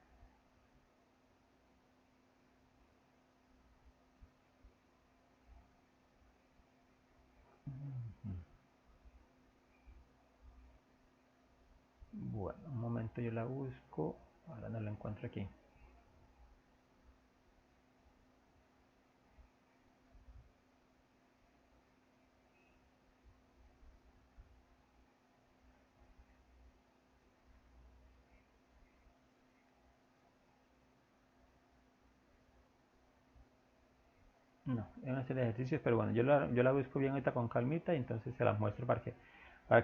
Bueno, un momento yo la busco, ahora no la encuentro aquí. No, es una serie de ejercicios, pero bueno, yo la busco bien ahorita con calmita y entonces se las muestro para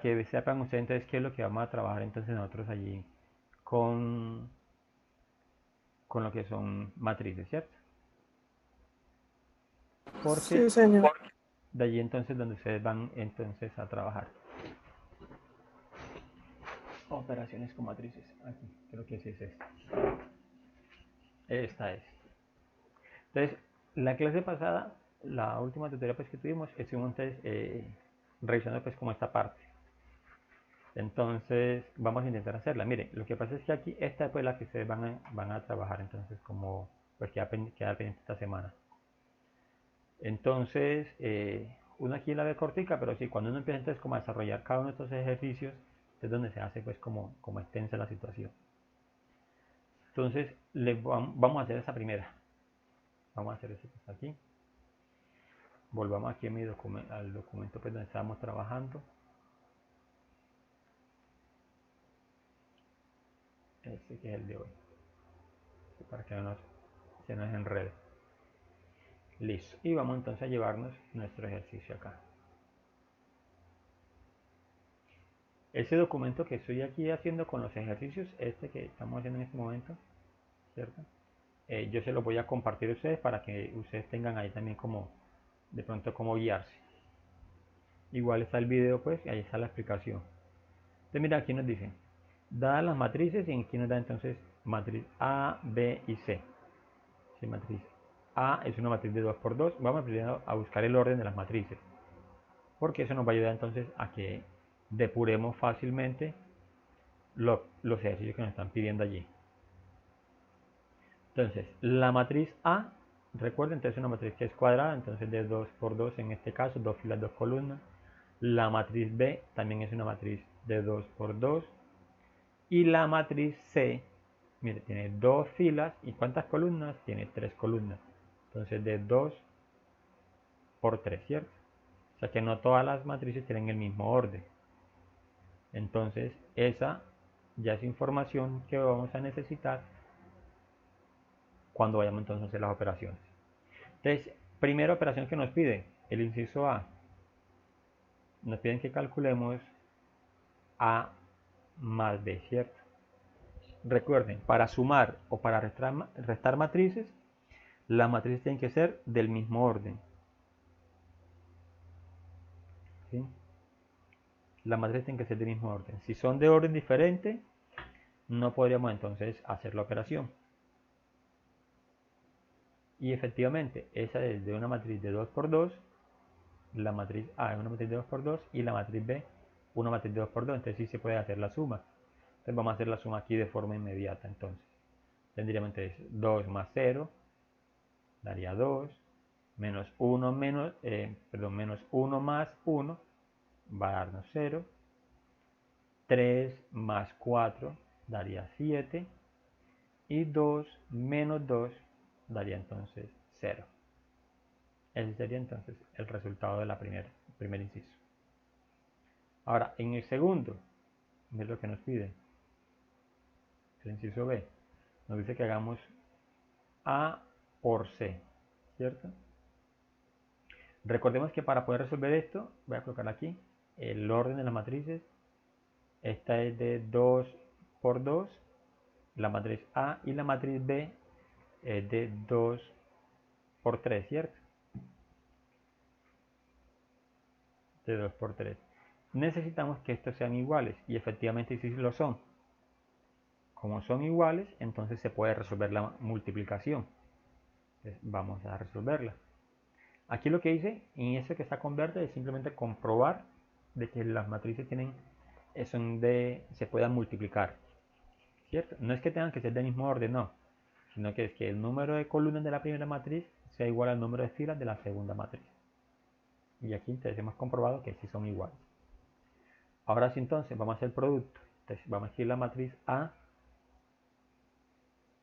que sepan ustedes entonces qué es lo que vamos a trabajar entonces nosotros allí con, con lo que son matrices, ¿cierto? Porque Sí, señor. de allí entonces donde ustedes van entonces a trabajar. Operaciones con matrices, aquí, creo que sí es esta. Esta es. Entonces, la clase pasada, la última tutoría pues que tuvimos, estuvimos entonces revisando pues como esta parte. Entonces, vamos a intentar hacerla. Miren, lo que pasa es que aquí esta es pues la que ustedes van a trabajar entonces como pues queda pendiente esta semana. Entonces, uno aquí la ve cortica, pero sí, cuando uno empieza entonces como a desarrollar cada uno de estos ejercicios, es donde se hace pues como extensa la situación. Entonces, vamos a hacer esa primera. Vamos a hacer esto que está aquí. Volvamos aquí a al documento pues, donde estábamos trabajando. Este que es el de hoy. Para que no se nos enrede. Listo. Y vamos entonces a llevarnos nuestro ejercicio acá. Ese documento que estoy aquí haciendo con los ejercicios, este que estamos haciendo en este momento, ¿cierto? Yo se lo voy a compartir a ustedes para que ustedes tengan ahí también como, de pronto, cómo guiarse. Igual está el video, pues, y ahí está la explicación. Entonces, mira, aquí nos dicen, dadas las matrices, y aquí nos da entonces matriz A, B y C. Sí, matriz A es una matriz de 2 por 2. Vamos primero a buscar el orden de las matrices, porque eso nos va a ayudar entonces a que depuremos fácilmente los ejercicios que nos están pidiendo allí. Entonces, la matriz A, recuerden, entonces es una matriz que es cuadrada, entonces de 2 por 2 en este caso, 2 filas, 2 columnas. La matriz B también es una matriz de 2 por 2. Y la matriz C Mire, tiene dos filas. ¿Y cuántas columnas? Tiene tres columnas. Entonces de 2 por 3, ¿cierto? O sea que no todas las matrices tienen el mismo orden. Entonces esa ya es información que vamos a necesitar cuando vayamos entonces a hacer las operaciones. Entonces, primera operación que nos pide, el inciso A. Nos piden que calculemos A más B, ¿cierto? Recuerden, para sumar o para restar matrices, las matrices tienen que ser del mismo orden. ¿Sí? Las matrices tienen que ser del mismo orden. Si son de orden diferente, no podríamos entonces hacer la operación. Y efectivamente, esa es de una matriz de 2 por 2. La matriz A es una matriz de 2 por 2 y la matriz B una matriz de 2 por 2. Entonces sí se puede hacer la suma. Entonces vamos a hacer la suma aquí de forma inmediata. Entonces tendríamos entonces 2 más 0 daría 2, menos 1 menos 1 más 1 va a darnos 0, 3 más 4 daría 7 y 2 menos 2 daría entonces 0. Ese sería entonces el resultado de la primer inciso. Ahora, en el segundo, es lo que nos pide. El inciso B nos dice que hagamos A por C, ¿cierto? Recordemos que para poder resolver esto, voy a colocar aquí el orden de las matrices. Esta es de 2 por 2, la matriz A, y la matriz B es de 2 por 3, ¿cierto? De 2 por 3. Necesitamos que estos sean iguales, y efectivamente sí lo son. Como son iguales, entonces se puede resolver la multiplicación. Entonces vamos a resolverla. Aquí lo que hice en eso que está con verde es simplemente comprobar de que las matrices se puedan multiplicar, ¿cierto? No es que tengan que ser del mismo orden, no, sino que es que el número de columnas de la primera matriz sea igual al número de filas de la segunda matriz. Y aquí entonces hemos comprobado que sí son iguales. Ahora sí, entonces vamos a hacer el producto. Entonces vamos a escribir la matriz A,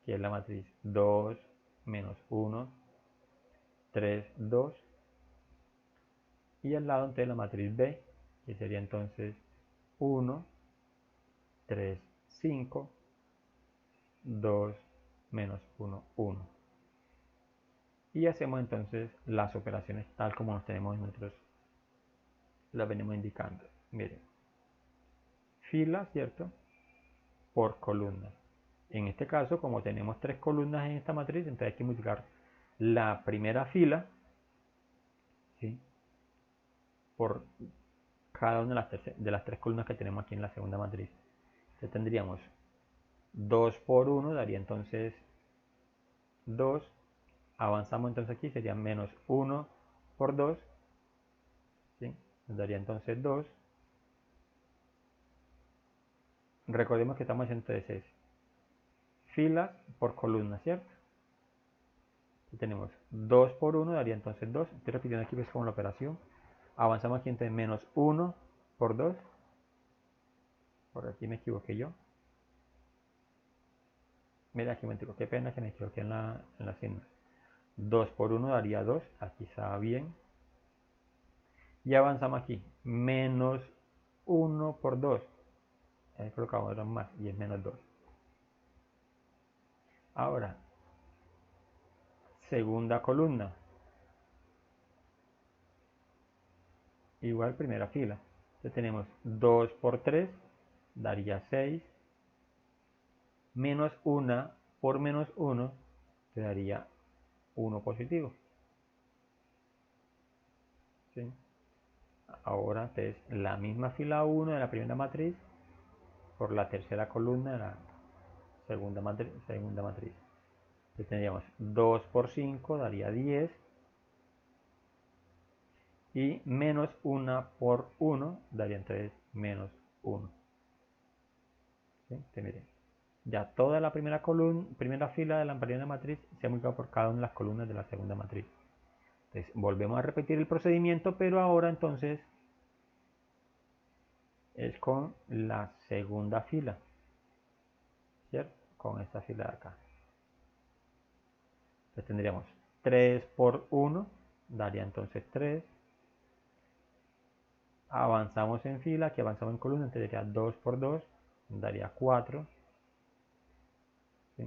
que es la matriz 2 menos 1, 3, 2. Y al lado entonces la matriz B, que sería entonces 1, 3, 5, 2, menos 1, 1. Y hacemos entonces las operaciones tal como nos tenemos nosotros, las venimos indicando. Miren, fila, ¿cierto? Por columna. En este caso, como tenemos tres columnas en esta matriz, entonces hay que multiplicar la primera fila, ¿sí?, por cada una de las tres columnas que tenemos aquí en la segunda matriz. Entonces tendríamos 2 por 1 daría entonces 2. Avanzamos entonces aquí, sería menos 1 por 2, ¿sí?, nos daría entonces 2. Recordemos que estamos haciendo entonces filas por columna, ¿cierto? Aquí tenemos 2 por 1 daría entonces 2. Estoy repitiendo aquí pues como la operación. Avanzamos aquí entonces menos 1 por 2. Por aquí me equivoqué yo. Mira, aquí me equivoqué, qué pena que me equivoqué en la sigma. 2 por 1 daría 2. Aquí estaba bien. Y avanzamos aquí. Menos 1 por 2. Ahí colocamos otro más y es menos 2. Ahora, segunda columna. Igual primera fila. Entonces tenemos 2 por 3 daría 6. Menos 1 por menos 1 te daría 1 positivo. ¿Sí? Ahora entonces la misma fila 1 de la primera matriz por la tercera columna de la segunda matriz. Entonces tendríamos 2 por 5 daría 10. Y menos 1 por 1 daría entonces menos 1. ¿Sí? Entonces, miren, ya toda la primera fila de la primera matriz se ha multiplicado por cada una de las columnas de la segunda matriz. Entonces volvemos a repetir el procedimiento, pero ahora entonces es con la segunda fila, ¿cierto? con esta fila de acá. Entonces tendríamos 3 por 1, daría entonces 3. Avanzamos en fila, aquí avanzamos en columna, entonces daría 2 por 2, daría 4. ¿Sí?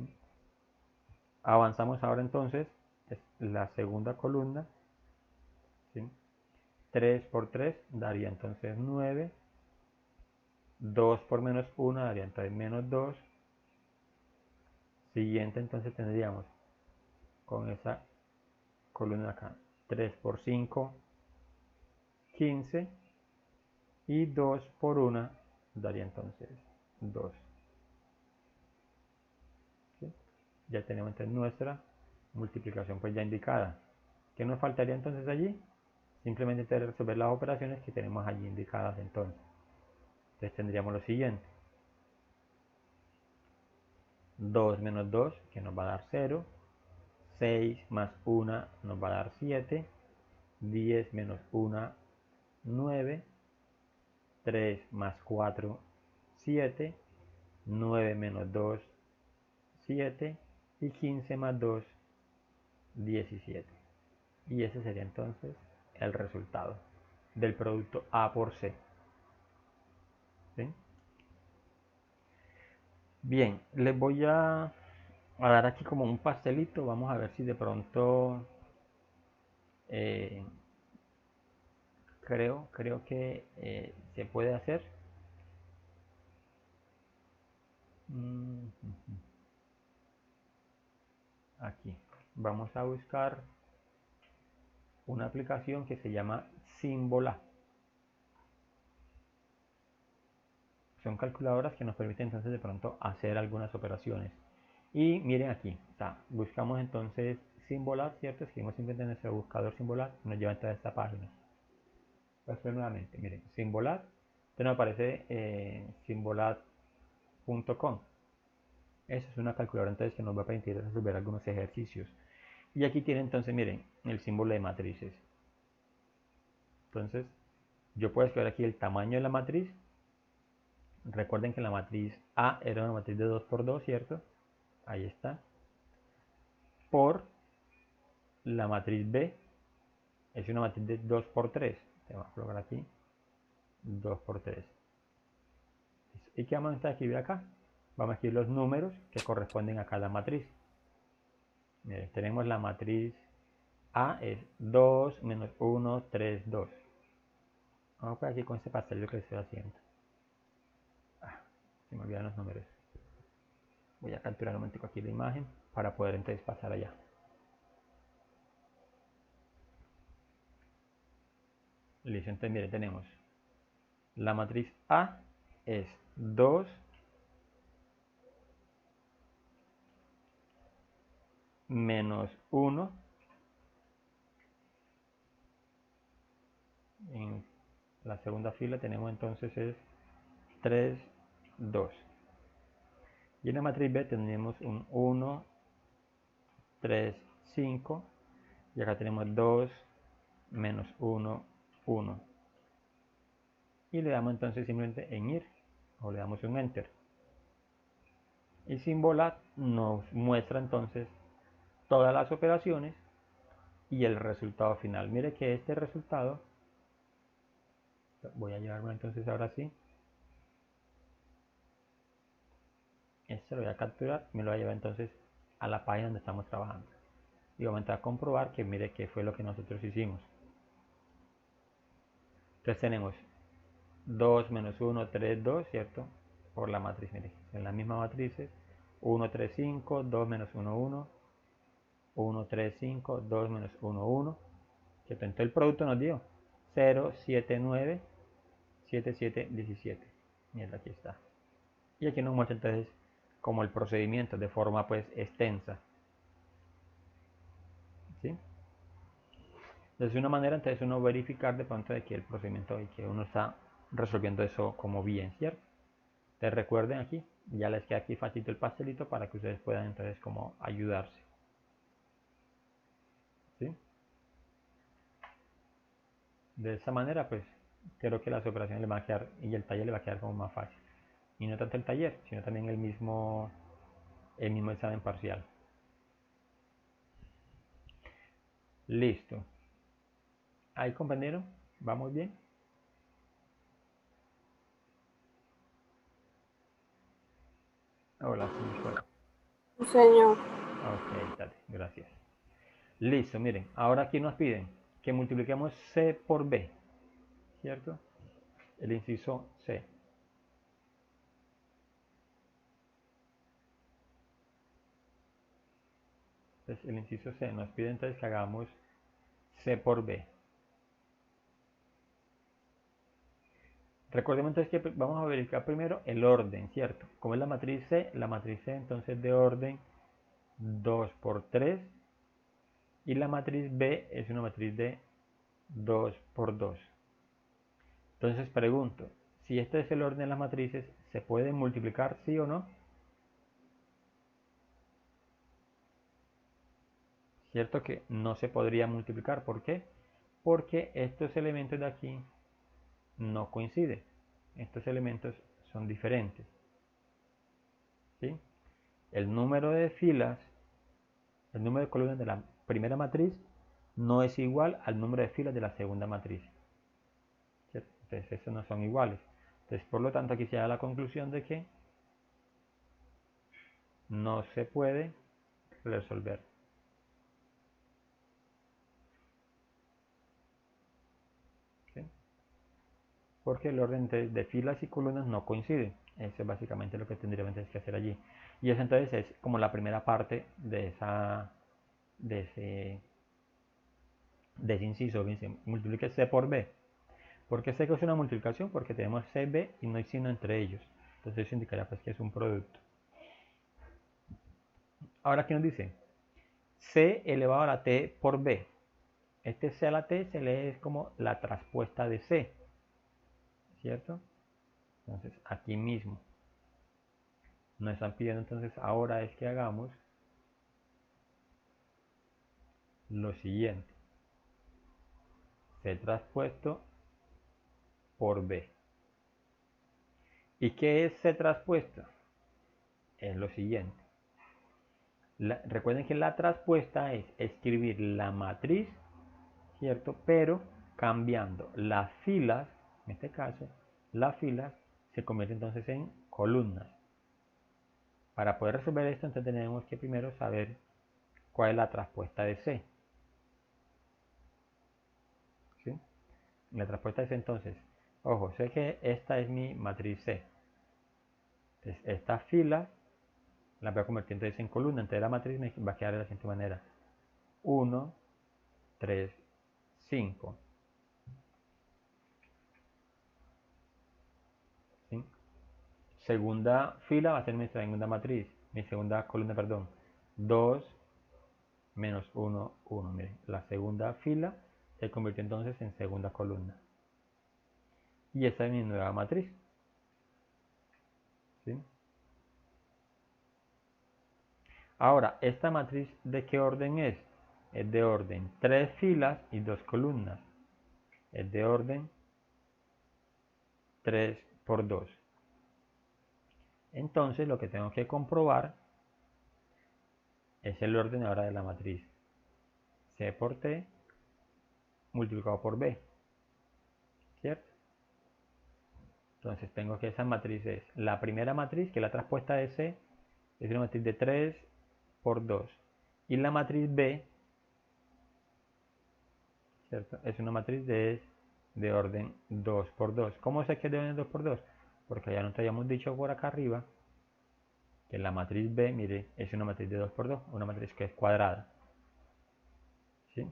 Avanzamos ahora entonces, es la segunda columna. ¿Sí? 3 por 3 daría entonces 9. 2 por menos 1 daría entonces menos 2. Siguiente entonces tendríamos con esa columna acá 3 por 5, 15. Y 2 por 1 daría entonces 2. ¿Sí? Ya tenemos entonces nuestra multiplicación pues ya indicada. ¿Qué nos faltaría entonces allí? Simplemente resolver las operaciones que tenemos allí indicadas entonces. Entonces tendríamos lo siguiente. 2 menos 2, que nos va a dar 0. 6 más 1 nos va a dar 7. 10 menos 1, 9. 3 más 4, 7. 9 menos 2, 7. Y 15 más 2, 17. Y ese sería entonces el resultado del producto A por C. ¿Sí? Bien, les voy a dar aquí como un pastelito. Vamos a ver si de pronto creo que se puede hacer. Aquí vamos a buscar una aplicación que se llama Symbola. Son calculadoras que nos permiten entonces de pronto hacer algunas operaciones. Y miren aquí, o sea, buscamos entonces Symbolat, ¿cierto? Escribimos simplemente en nuestro buscador Symbolat, nos lleva a esta página. Voy a hacer nuevamente, miren, Symbolat, entonces nos aparece symbolat.com. Esa es una calculadora entonces que nos va a permitir resolver algunos ejercicios. Y aquí tiene entonces, miren, el símbolo de matrices. Entonces, yo puedo escoger aquí el tamaño de la matriz. Recuerden que la matriz A era una matriz de 2 por 2, ¿cierto? Ahí está. Por la matriz B es una matriz de 2 por 3. Te voy a colocar aquí 2 por 3. ¿Y qué vamos a escribir acá? Vamos a escribir los números que corresponden a cada matriz. Miren, tenemos la matriz A es 2 menos 1, 3, 2. Vamos por aquí con este pastel que estoy haciendo. Se me olvidan los números. Voy a capturar un momentico aquí la imagen para poder entonces pasar allá. Listo, entonces mire, tenemos la matriz A es 2 menos 1. En la segunda fila tenemos entonces es 3, 2. Y en la matriz B tenemos un 1, 3, 5. Y acá tenemos 2 menos 1, 1. Y le damos entonces simplemente en ir o le damos un enter. Y Symbolat nos muestra entonces todas las operaciones y el resultado final. Mire que este resultado, voy a llevarlo entonces ahora sí. Este lo voy a capturar y me lo voy a llevar entonces a la página donde estamos trabajando. Y vamos a comprobar que mire qué fue lo que nosotros hicimos. Entonces tenemos 2 menos 1, 3, 2, ¿cierto? Por la matriz, mire, en las mismas matrices. 1, 3, 5, 2 menos 1, 1. 1, 3, 5, 2 menos 1, 1. ¿Cierto? Entonces el producto nos dio 0, 7, 9, 7, 7, 17. Mira, aquí está. Y aquí nos muestra entonces como el procedimiento de forma pues extensa. ¿Sí? Entonces una manera entonces uno verificar de pronto de que el procedimiento y que uno está resolviendo eso como bien, ¿cierto? Entonces recuerden aquí, ya les queda aquí facilito el pastelito para que ustedes puedan entonces como ayudarse. ¿Sí? De esta manera pues creo que las operaciones les van a quedar y el taller le va a quedar como más fácil. Y no tanto el taller, sino también el mismo el mismo examen parcial. Listo. ¿Ahí, compañero? ¿Vamos bien? Hola, señor. Sí, señor. Ok, dale, gracias. Listo, miren, ahora aquí nos piden que multipliquemos C por B, ¿cierto? El inciso C. Entonces, el inciso C nos pide entonces que hagamos C por B. Recordemos entonces que vamos a verificar primero el orden, ¿cierto? Como es la matriz C entonces de orden 2 por 3 y la matriz B es una matriz de 2 por 2. Entonces pregunto, si este es el orden de las matrices, ¿se puede multiplicar sí o no? Cierto que no se podría multiplicar, ¿por qué? Porque estos elementos de aquí no coinciden. Estos elementos son diferentes. ¿Sí? El número de filas, el número de columnas de la primera matriz no es igual al número de filas de la segunda matriz. ¿Cierto? Entonces, estos no son iguales. Entonces, por lo tanto, aquí se da la conclusión de que no se puede resolver. ¿Sí? Porque el orden de filas y columnas no coincide. Eso es básicamente lo que tendríamos que hacer allí. Y eso entonces es como la primera parte de ese inciso que dice multiplique C por B. ¿Por qué sé que es una multiplicación? Porque tenemos CB y no hay signo entre ellos. Entonces eso indicaría pues que es un producto. Ahora, ¿qué nos dice? C elevado a la T por B. Este C a la T se lee como la traspuesta de C. ¿Cierto? Entonces aquí mismo nos están pidiendo entonces ahora es que hagamos lo siguiente. C traspuesto por B. ¿Y qué es C traspuesto? Es lo siguiente. Recuerden que la traspuesta es escribir la matriz, ¿cierto? Pero cambiando las filas, en este caso, las filas se convierten entonces en columnas. Para poder resolver esto, entonces tenemos que primero saber cuál es la traspuesta de C. ¿Sí? La traspuesta de C entonces, ojo, sé que esta es mi matriz C. Entonces, esta fila la voy a convertir entonces en columna. Entonces la matriz me va a quedar de la siguiente manera. 1, 3, 5. ¿Sí? Segunda fila va a ser mi segunda matriz. Mi segunda columna, perdón. 2, menos 1, 1. Miren, la segunda fila se convirtió entonces en segunda columna. Y esta es mi nueva matriz. ¿Sí? Ahora, ¿esta matriz de qué orden es? Es de orden 3 filas y 2 columnas. Es de orden 3 por 2. Entonces lo que tengo que comprobar es el orden ahora de la matriz. C por T multiplicado por B. ¿Cierto? Entonces tengo que esa matriz es la primera matriz, que es la traspuesta de C, es una matriz de 3 por 2. Y la matriz B, ¿cierto? Es una matriz de orden 2 por 2. ¿Cómo sé que es de orden 2 por 2? Porque ya nos habíamos dicho por acá arriba que la matriz B, mire, es una matriz de 2 por 2, una matriz que es cuadrada. ¿Sí?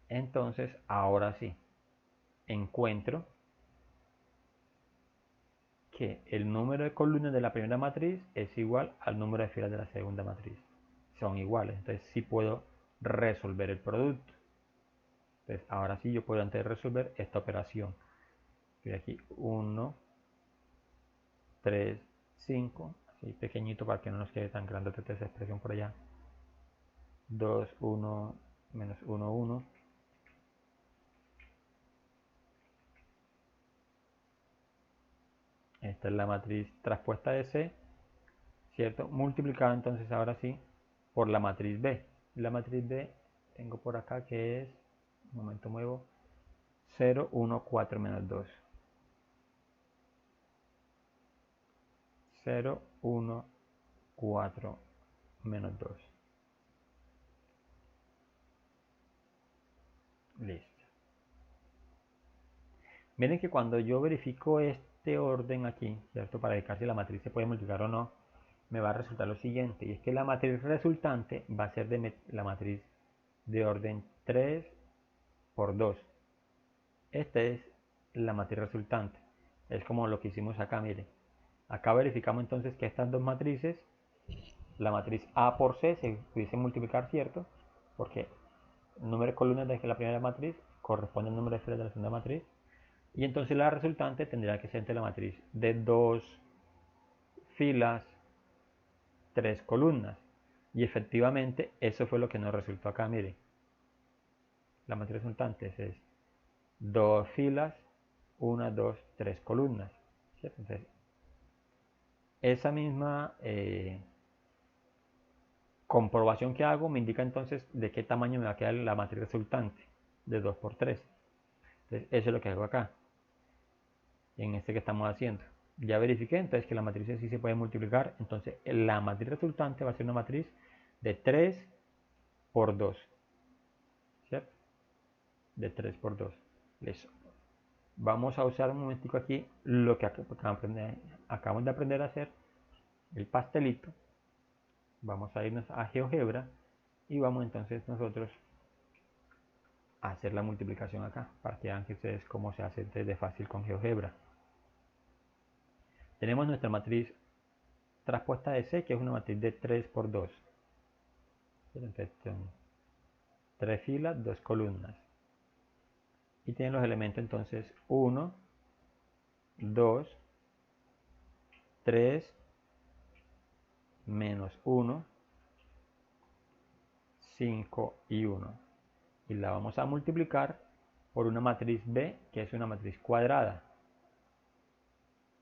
Entonces, ahora sí, encuentro que el número de columnas de la primera matriz es igual al número de filas de la segunda matriz. Son iguales, entonces sí puedo resolver el producto. Entonces, ahora sí yo puedo antes de resolver esta operación. Estoy aquí 1, 3, 5, así pequeñito para que no nos quede tan grande esta expresión por allá. 2, 1, menos 1, 1. Esta es la matriz traspuesta de C, ¿cierto? Multiplicado entonces ahora sí por la matriz B. La matriz B tengo por acá que es, un momento muevo, 0, 1, 4 menos 2. 0, 1, 4 menos 2. Listo. Miren que cuando yo verifico este orden aquí, ¿cierto? Para verificar si la matriz se puede multiplicar o no, me va a resultar lo siguiente, y es que la matriz resultante va a ser de la matriz de orden 3 por 2. Esta es la matriz resultante. Es como lo que hicimos acá, miren. Acá verificamos entonces que estas dos matrices, la matriz A por C se pudiese multiplicar, ¿cierto? Porque el número de columnas de la primera matriz corresponde al número de filas de la segunda matriz. Y entonces la resultante tendría que ser entre la matriz de 2 filas, 3 columnas. Y efectivamente eso fue lo que nos resultó acá, miren. La matriz resultante es 2 filas, 1, 2, 3 columnas. ¿Cierto? Entonces, esa misma comprobación que hago me indica entonces de qué tamaño me va a quedar la matriz resultante de 2 por 3. Entonces, eso es lo que hago acá, en este que estamos haciendo. Ya verifiqué entonces que la matriz sí se puede multiplicar. Entonces, la matriz resultante va a ser una matriz de 3 por 2. ¿Cierto? De 3 por 2. Listo. Vamos a usar un momentico aquí lo que acabamos de aprender a hacer, el pastelito. Vamos a irnos a GeoGebra y vamos entonces nosotros a hacer la multiplicación acá, para que vean que ustedes cómo se hace desde fácil con GeoGebra. Tenemos nuestra matriz traspuesta de C, que es una matriz de 3 por 2. Entonces, 3 filas, 2 columnas. Y tienen los elementos entonces 1, 2, 3, menos 1, 5 y 1. Y la vamos a multiplicar por una matriz B, que es una matriz cuadrada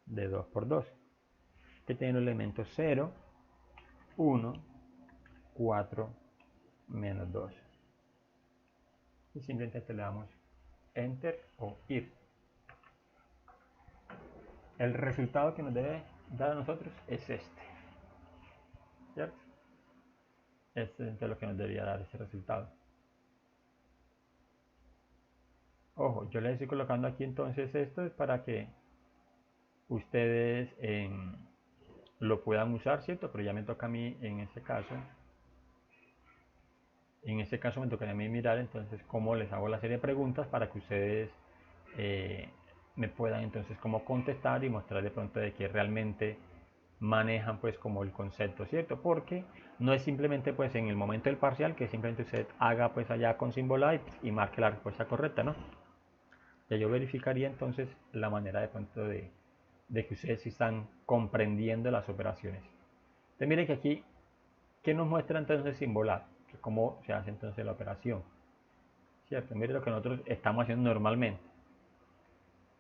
de 2 por 2, que tiene los elementos 0, 1, 4, menos 2. Y simplemente le damos Enter o Ir. El resultado que nos debe dar a nosotros es este, ¿cierto? Este es lo que nos debería dar ese resultado. Ojo, yo les estoy colocando aquí entonces esto es para que ustedes lo puedan usar, ¿cierto? Pero ya me toca a mí en este caso. En este caso me tocaría a mí mirar entonces cómo les hago la serie de preguntas para que ustedes me puedan entonces como contestar y mostrar de pronto de que realmente manejan pues como el concepto, ¿cierto? Porque no es simplemente pues en el momento del parcial que simplemente usted haga pues allá con Symbolite y marque la respuesta correcta, ¿no? Ya yo verificaría entonces la manera de pronto de que ustedes sí están comprendiendo las operaciones. Entonces miren que aquí, ¿qué nos muestra entonces Symbolite? Cómo se hace entonces la operación, ¿cierto? Mire lo que nosotros estamos haciendo normalmente.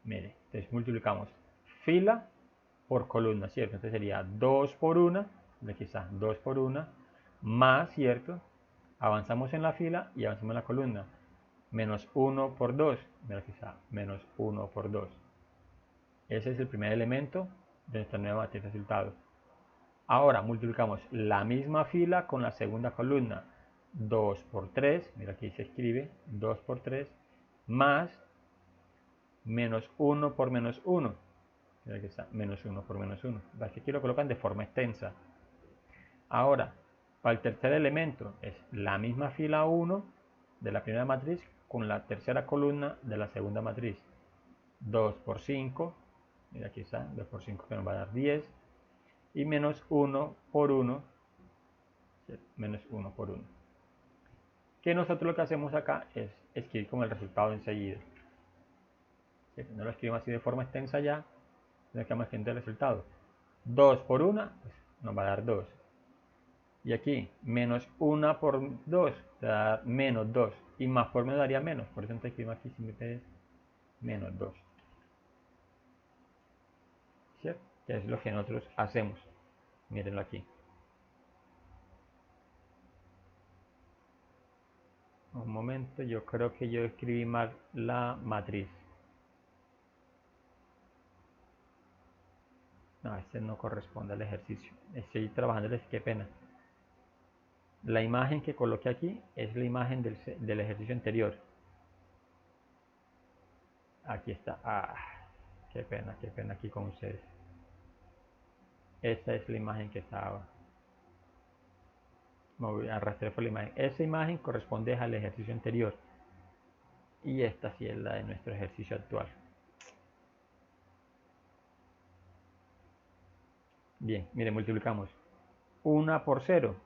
Mire, entonces multiplicamos fila por columna, ¿cierto? Entonces sería 2 por 1, aquí está, 2 por 1, más, ¿cierto? Avanzamos en la fila y avanzamos en la columna. Menos 1 por 2, mira aquí está, menos 1 por 2. Ese es el primer elemento de nuestra nueva matriz de resultados. Ahora multiplicamos la misma fila con la segunda columna. 2 por 3, mira aquí se escribe 2 por 3, más menos 1 por menos 1. Mira aquí está, menos 1 por menos 1. Que aquí lo colocan de forma extensa. Ahora, para el tercer elemento es la misma fila 1 de la primera matriz con la tercera columna de la segunda matriz. 2 por 5, mira aquí está, 2 por 5 que nos va a dar 10. Y menos 1 por 1, menos 1 por 1. Que nosotros lo que hacemos acá es escribir como el resultado enseguida. No lo escribimos así de forma extensa ya, sino que vamos escribiendo el resultado. 2 por 1 pues nos va a dar 2. Y aquí, menos 1 por 2 va a dar menos 2. Y más por menos daría menos. Por eso entonces escribimos aquí simplemente es menos 2. ¿Cierto? Que es lo que nosotros hacemos. Mírenlo aquí. Un momento, yo creo que yo escribí mal la matriz. No, este no corresponde al ejercicio. Estoy trabajándoles, qué pena. La imagen que coloqué aquí es la imagen del ejercicio anterior. Aquí está. Ah, qué pena aquí con ustedes. Esta es la imagen que estaba. Arrastré por la imagen. Esa imagen corresponde al ejercicio anterior. Y esta sí es la de nuestro ejercicio actual. Bien, mire, multiplicamos 1 por 0,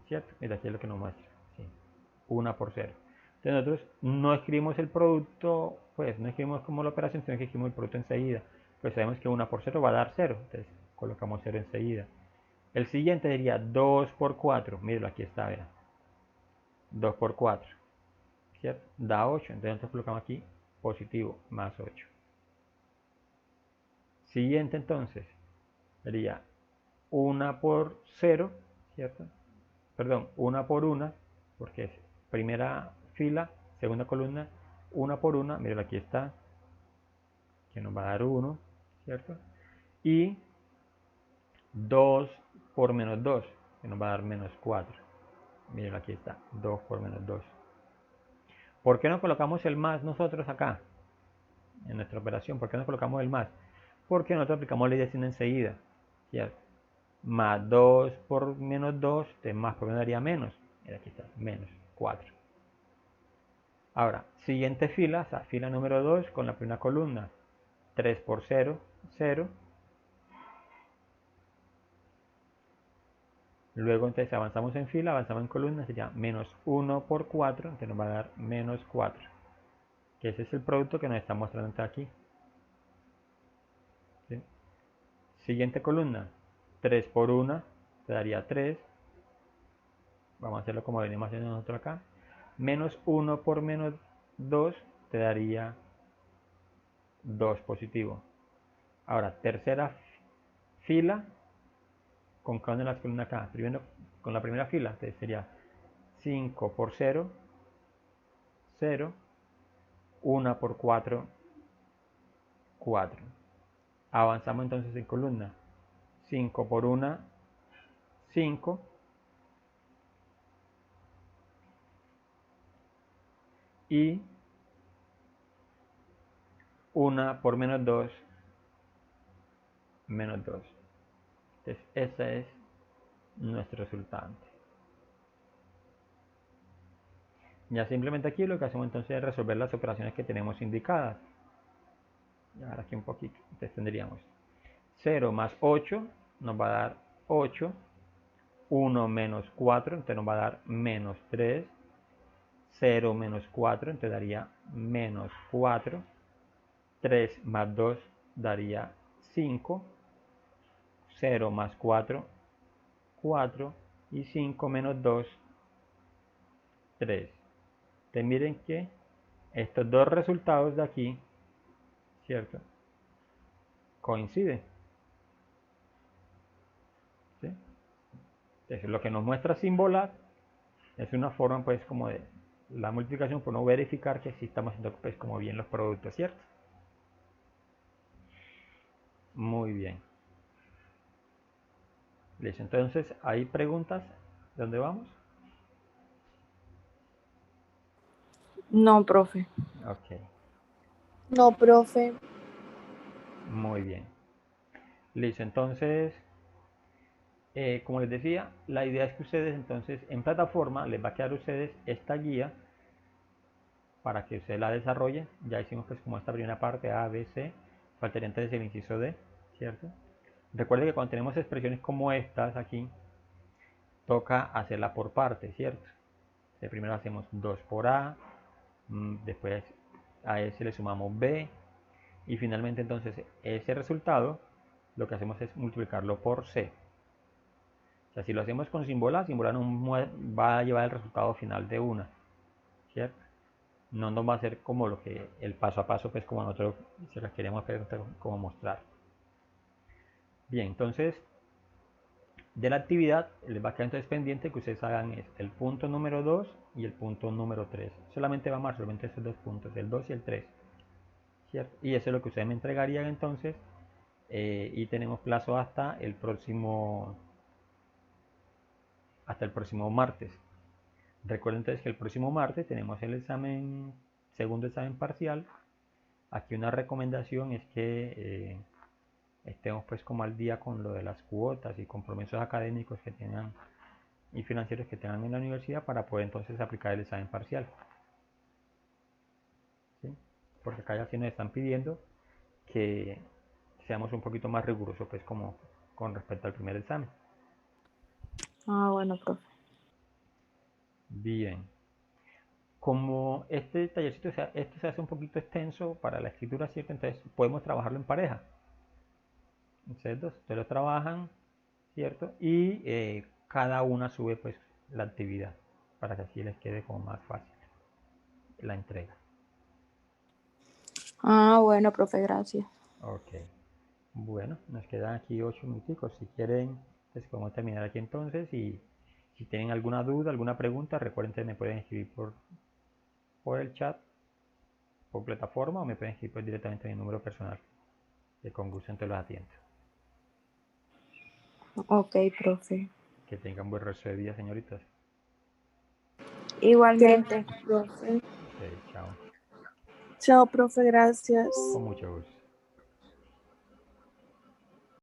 ¿cierto? Mira, aquí es lo que nos muestra. Sí, 1 por 0. Entonces nosotros no escribimos el producto, pues no escribimos como la operación, sino que escribimos el producto enseguida. Pues sabemos que 1 por 0 va a dar 0, entonces colocamos 0 enseguida. El siguiente sería 2 por 4, míralo, aquí está, vean. 2 por 4, ¿cierto? Da 8, entonces nosotros colocamos aquí positivo, más 8. Siguiente entonces, sería 1 por 0, ¿cierto? Perdón, 1 por 1, porque es primera fila, segunda columna, 1 por 1, miren aquí está, que nos va a dar 1, ¿cierto? Y 2 por menos 2, que nos va a dar menos 4. Miren aquí está, 2 por menos 2. ¿Por qué no colocamos el más nosotros acá? En nuestra operación, ¿por qué no colocamos el más? Porque nosotros aplicamos ley de signo enseguida, ¿cierto? Más 2 por menos 2, más por menos daría menos. Mira, aquí está, menos 4. Ahora, siguiente fila, o sea, fila número 2 con la primera columna. 3 por 0, 0. Luego entonces avanzamos en fila, avanzamos en columna, sería menos 1 por 4, entonces nos va a dar menos 4. Que ese es el producto que nos está mostrando aquí. ¿Sí? Siguiente columna, 3 por 1, te daría 3. Vamos a hacerlo como venimos haciendo nosotros acá. Menos 1 por menos 2 te daría 2 positivo. Ahora, tercera fila con cada una de las columnas acá. Primero, con la primera fila, entonces sería 5 por 0, 0, 1 por 4, 4. Avanzamos entonces en columna. 5 por 1, 5. Y 1 por menos 2, menos 2. Entonces, ese es nuestro resultante. Ya simplemente aquí lo que hacemos entonces es resolver las operaciones que tenemos indicadas. Y ahora aquí un poquito. Entonces tendríamos 0 más 8 nos va a dar 8. 1 menos 4, entonces nos va a dar menos 3. 0 menos 4, entonces daría menos 4. 3 más 2 daría 5. 0 más 4, 4. Y 5 menos 2, 3. Entonces miren que estos dos resultados de aquí, ¿cierto? Coinciden. ¿Sí? Entonces lo que nos muestra Symbolab es una forma pues como de la multiplicación por no verificar que sí estamos haciendo pues como bien los productos, ¿cierto? Muy bien. Listo, entonces hay preguntas. ¿De dónde vamos? No, profe. Ok, No, profe. muy bien. Listo, entonces, como les decía, la idea es que ustedes entonces en plataforma les va a quedar a ustedes esta guía para que ustedes la desarrollen. Ya hicimos pues como esta primera parte A, B, C. Faltaría entonces el inciso D, ¿cierto? Recuerden que cuando tenemos expresiones como estas aquí, toca hacerla por partes, ¿cierto? Primero hacemos 2 por A, después a ese le sumamos B, y finalmente entonces ese resultado lo que hacemos es multiplicarlo por C. O sea, si lo hacemos con Symbolab, Symbolab nos va a llevar el resultado final de una, ¿cierto? No nos va a hacer como lo que el paso a paso, pues como nosotros se las queremos como mostrar. Bien, entonces de la actividad, les va a quedar entonces pendiente que ustedes hagan el punto número 2 y el punto número 3. Solamente va a marcar solamente esos dos puntos, el 2 y el 3. ¿Cierto? Y eso es lo que ustedes me entregarían entonces. Y tenemos plazo hasta el próximo martes. Recuerden entonces que el próximo martes tenemos el segundo examen parcial. Aquí una recomendación es que estemos pues como al día con lo de las cuotas y compromisos académicos que tengan y financieros que tengan en la universidad para poder entonces aplicar el examen parcial. ¿Sí? Porque acá ya sí nos están pidiendo que seamos un poquito más rigurosos pues como con respecto al primer examen. Ah, bueno, profe. Bien. Como este tallercito, esto se hace un poquito extenso para la escritura, ¿cierto? Entonces podemos trabajarlo en pareja. Ustedes lo trabajan, ¿cierto? Y cada una sube pues la actividad para que así les quede como más fácil la entrega. Ah, bueno, profe, gracias. Ok. Bueno, nos quedan aquí 8 minuticos. Si quieren, pues podemos terminar aquí entonces. Y si tienen alguna duda, alguna pregunta, recuerden que me pueden escribir por el chat, por plataforma, o me pueden escribir pues, directamente en mi número personal. Que con gusto entonces los atiendo. Ok, profe. Que tengan buen resto de día, señoritas. Igualmente, profe. Ok, chao. Chao, profe, gracias. Con mucho gusto.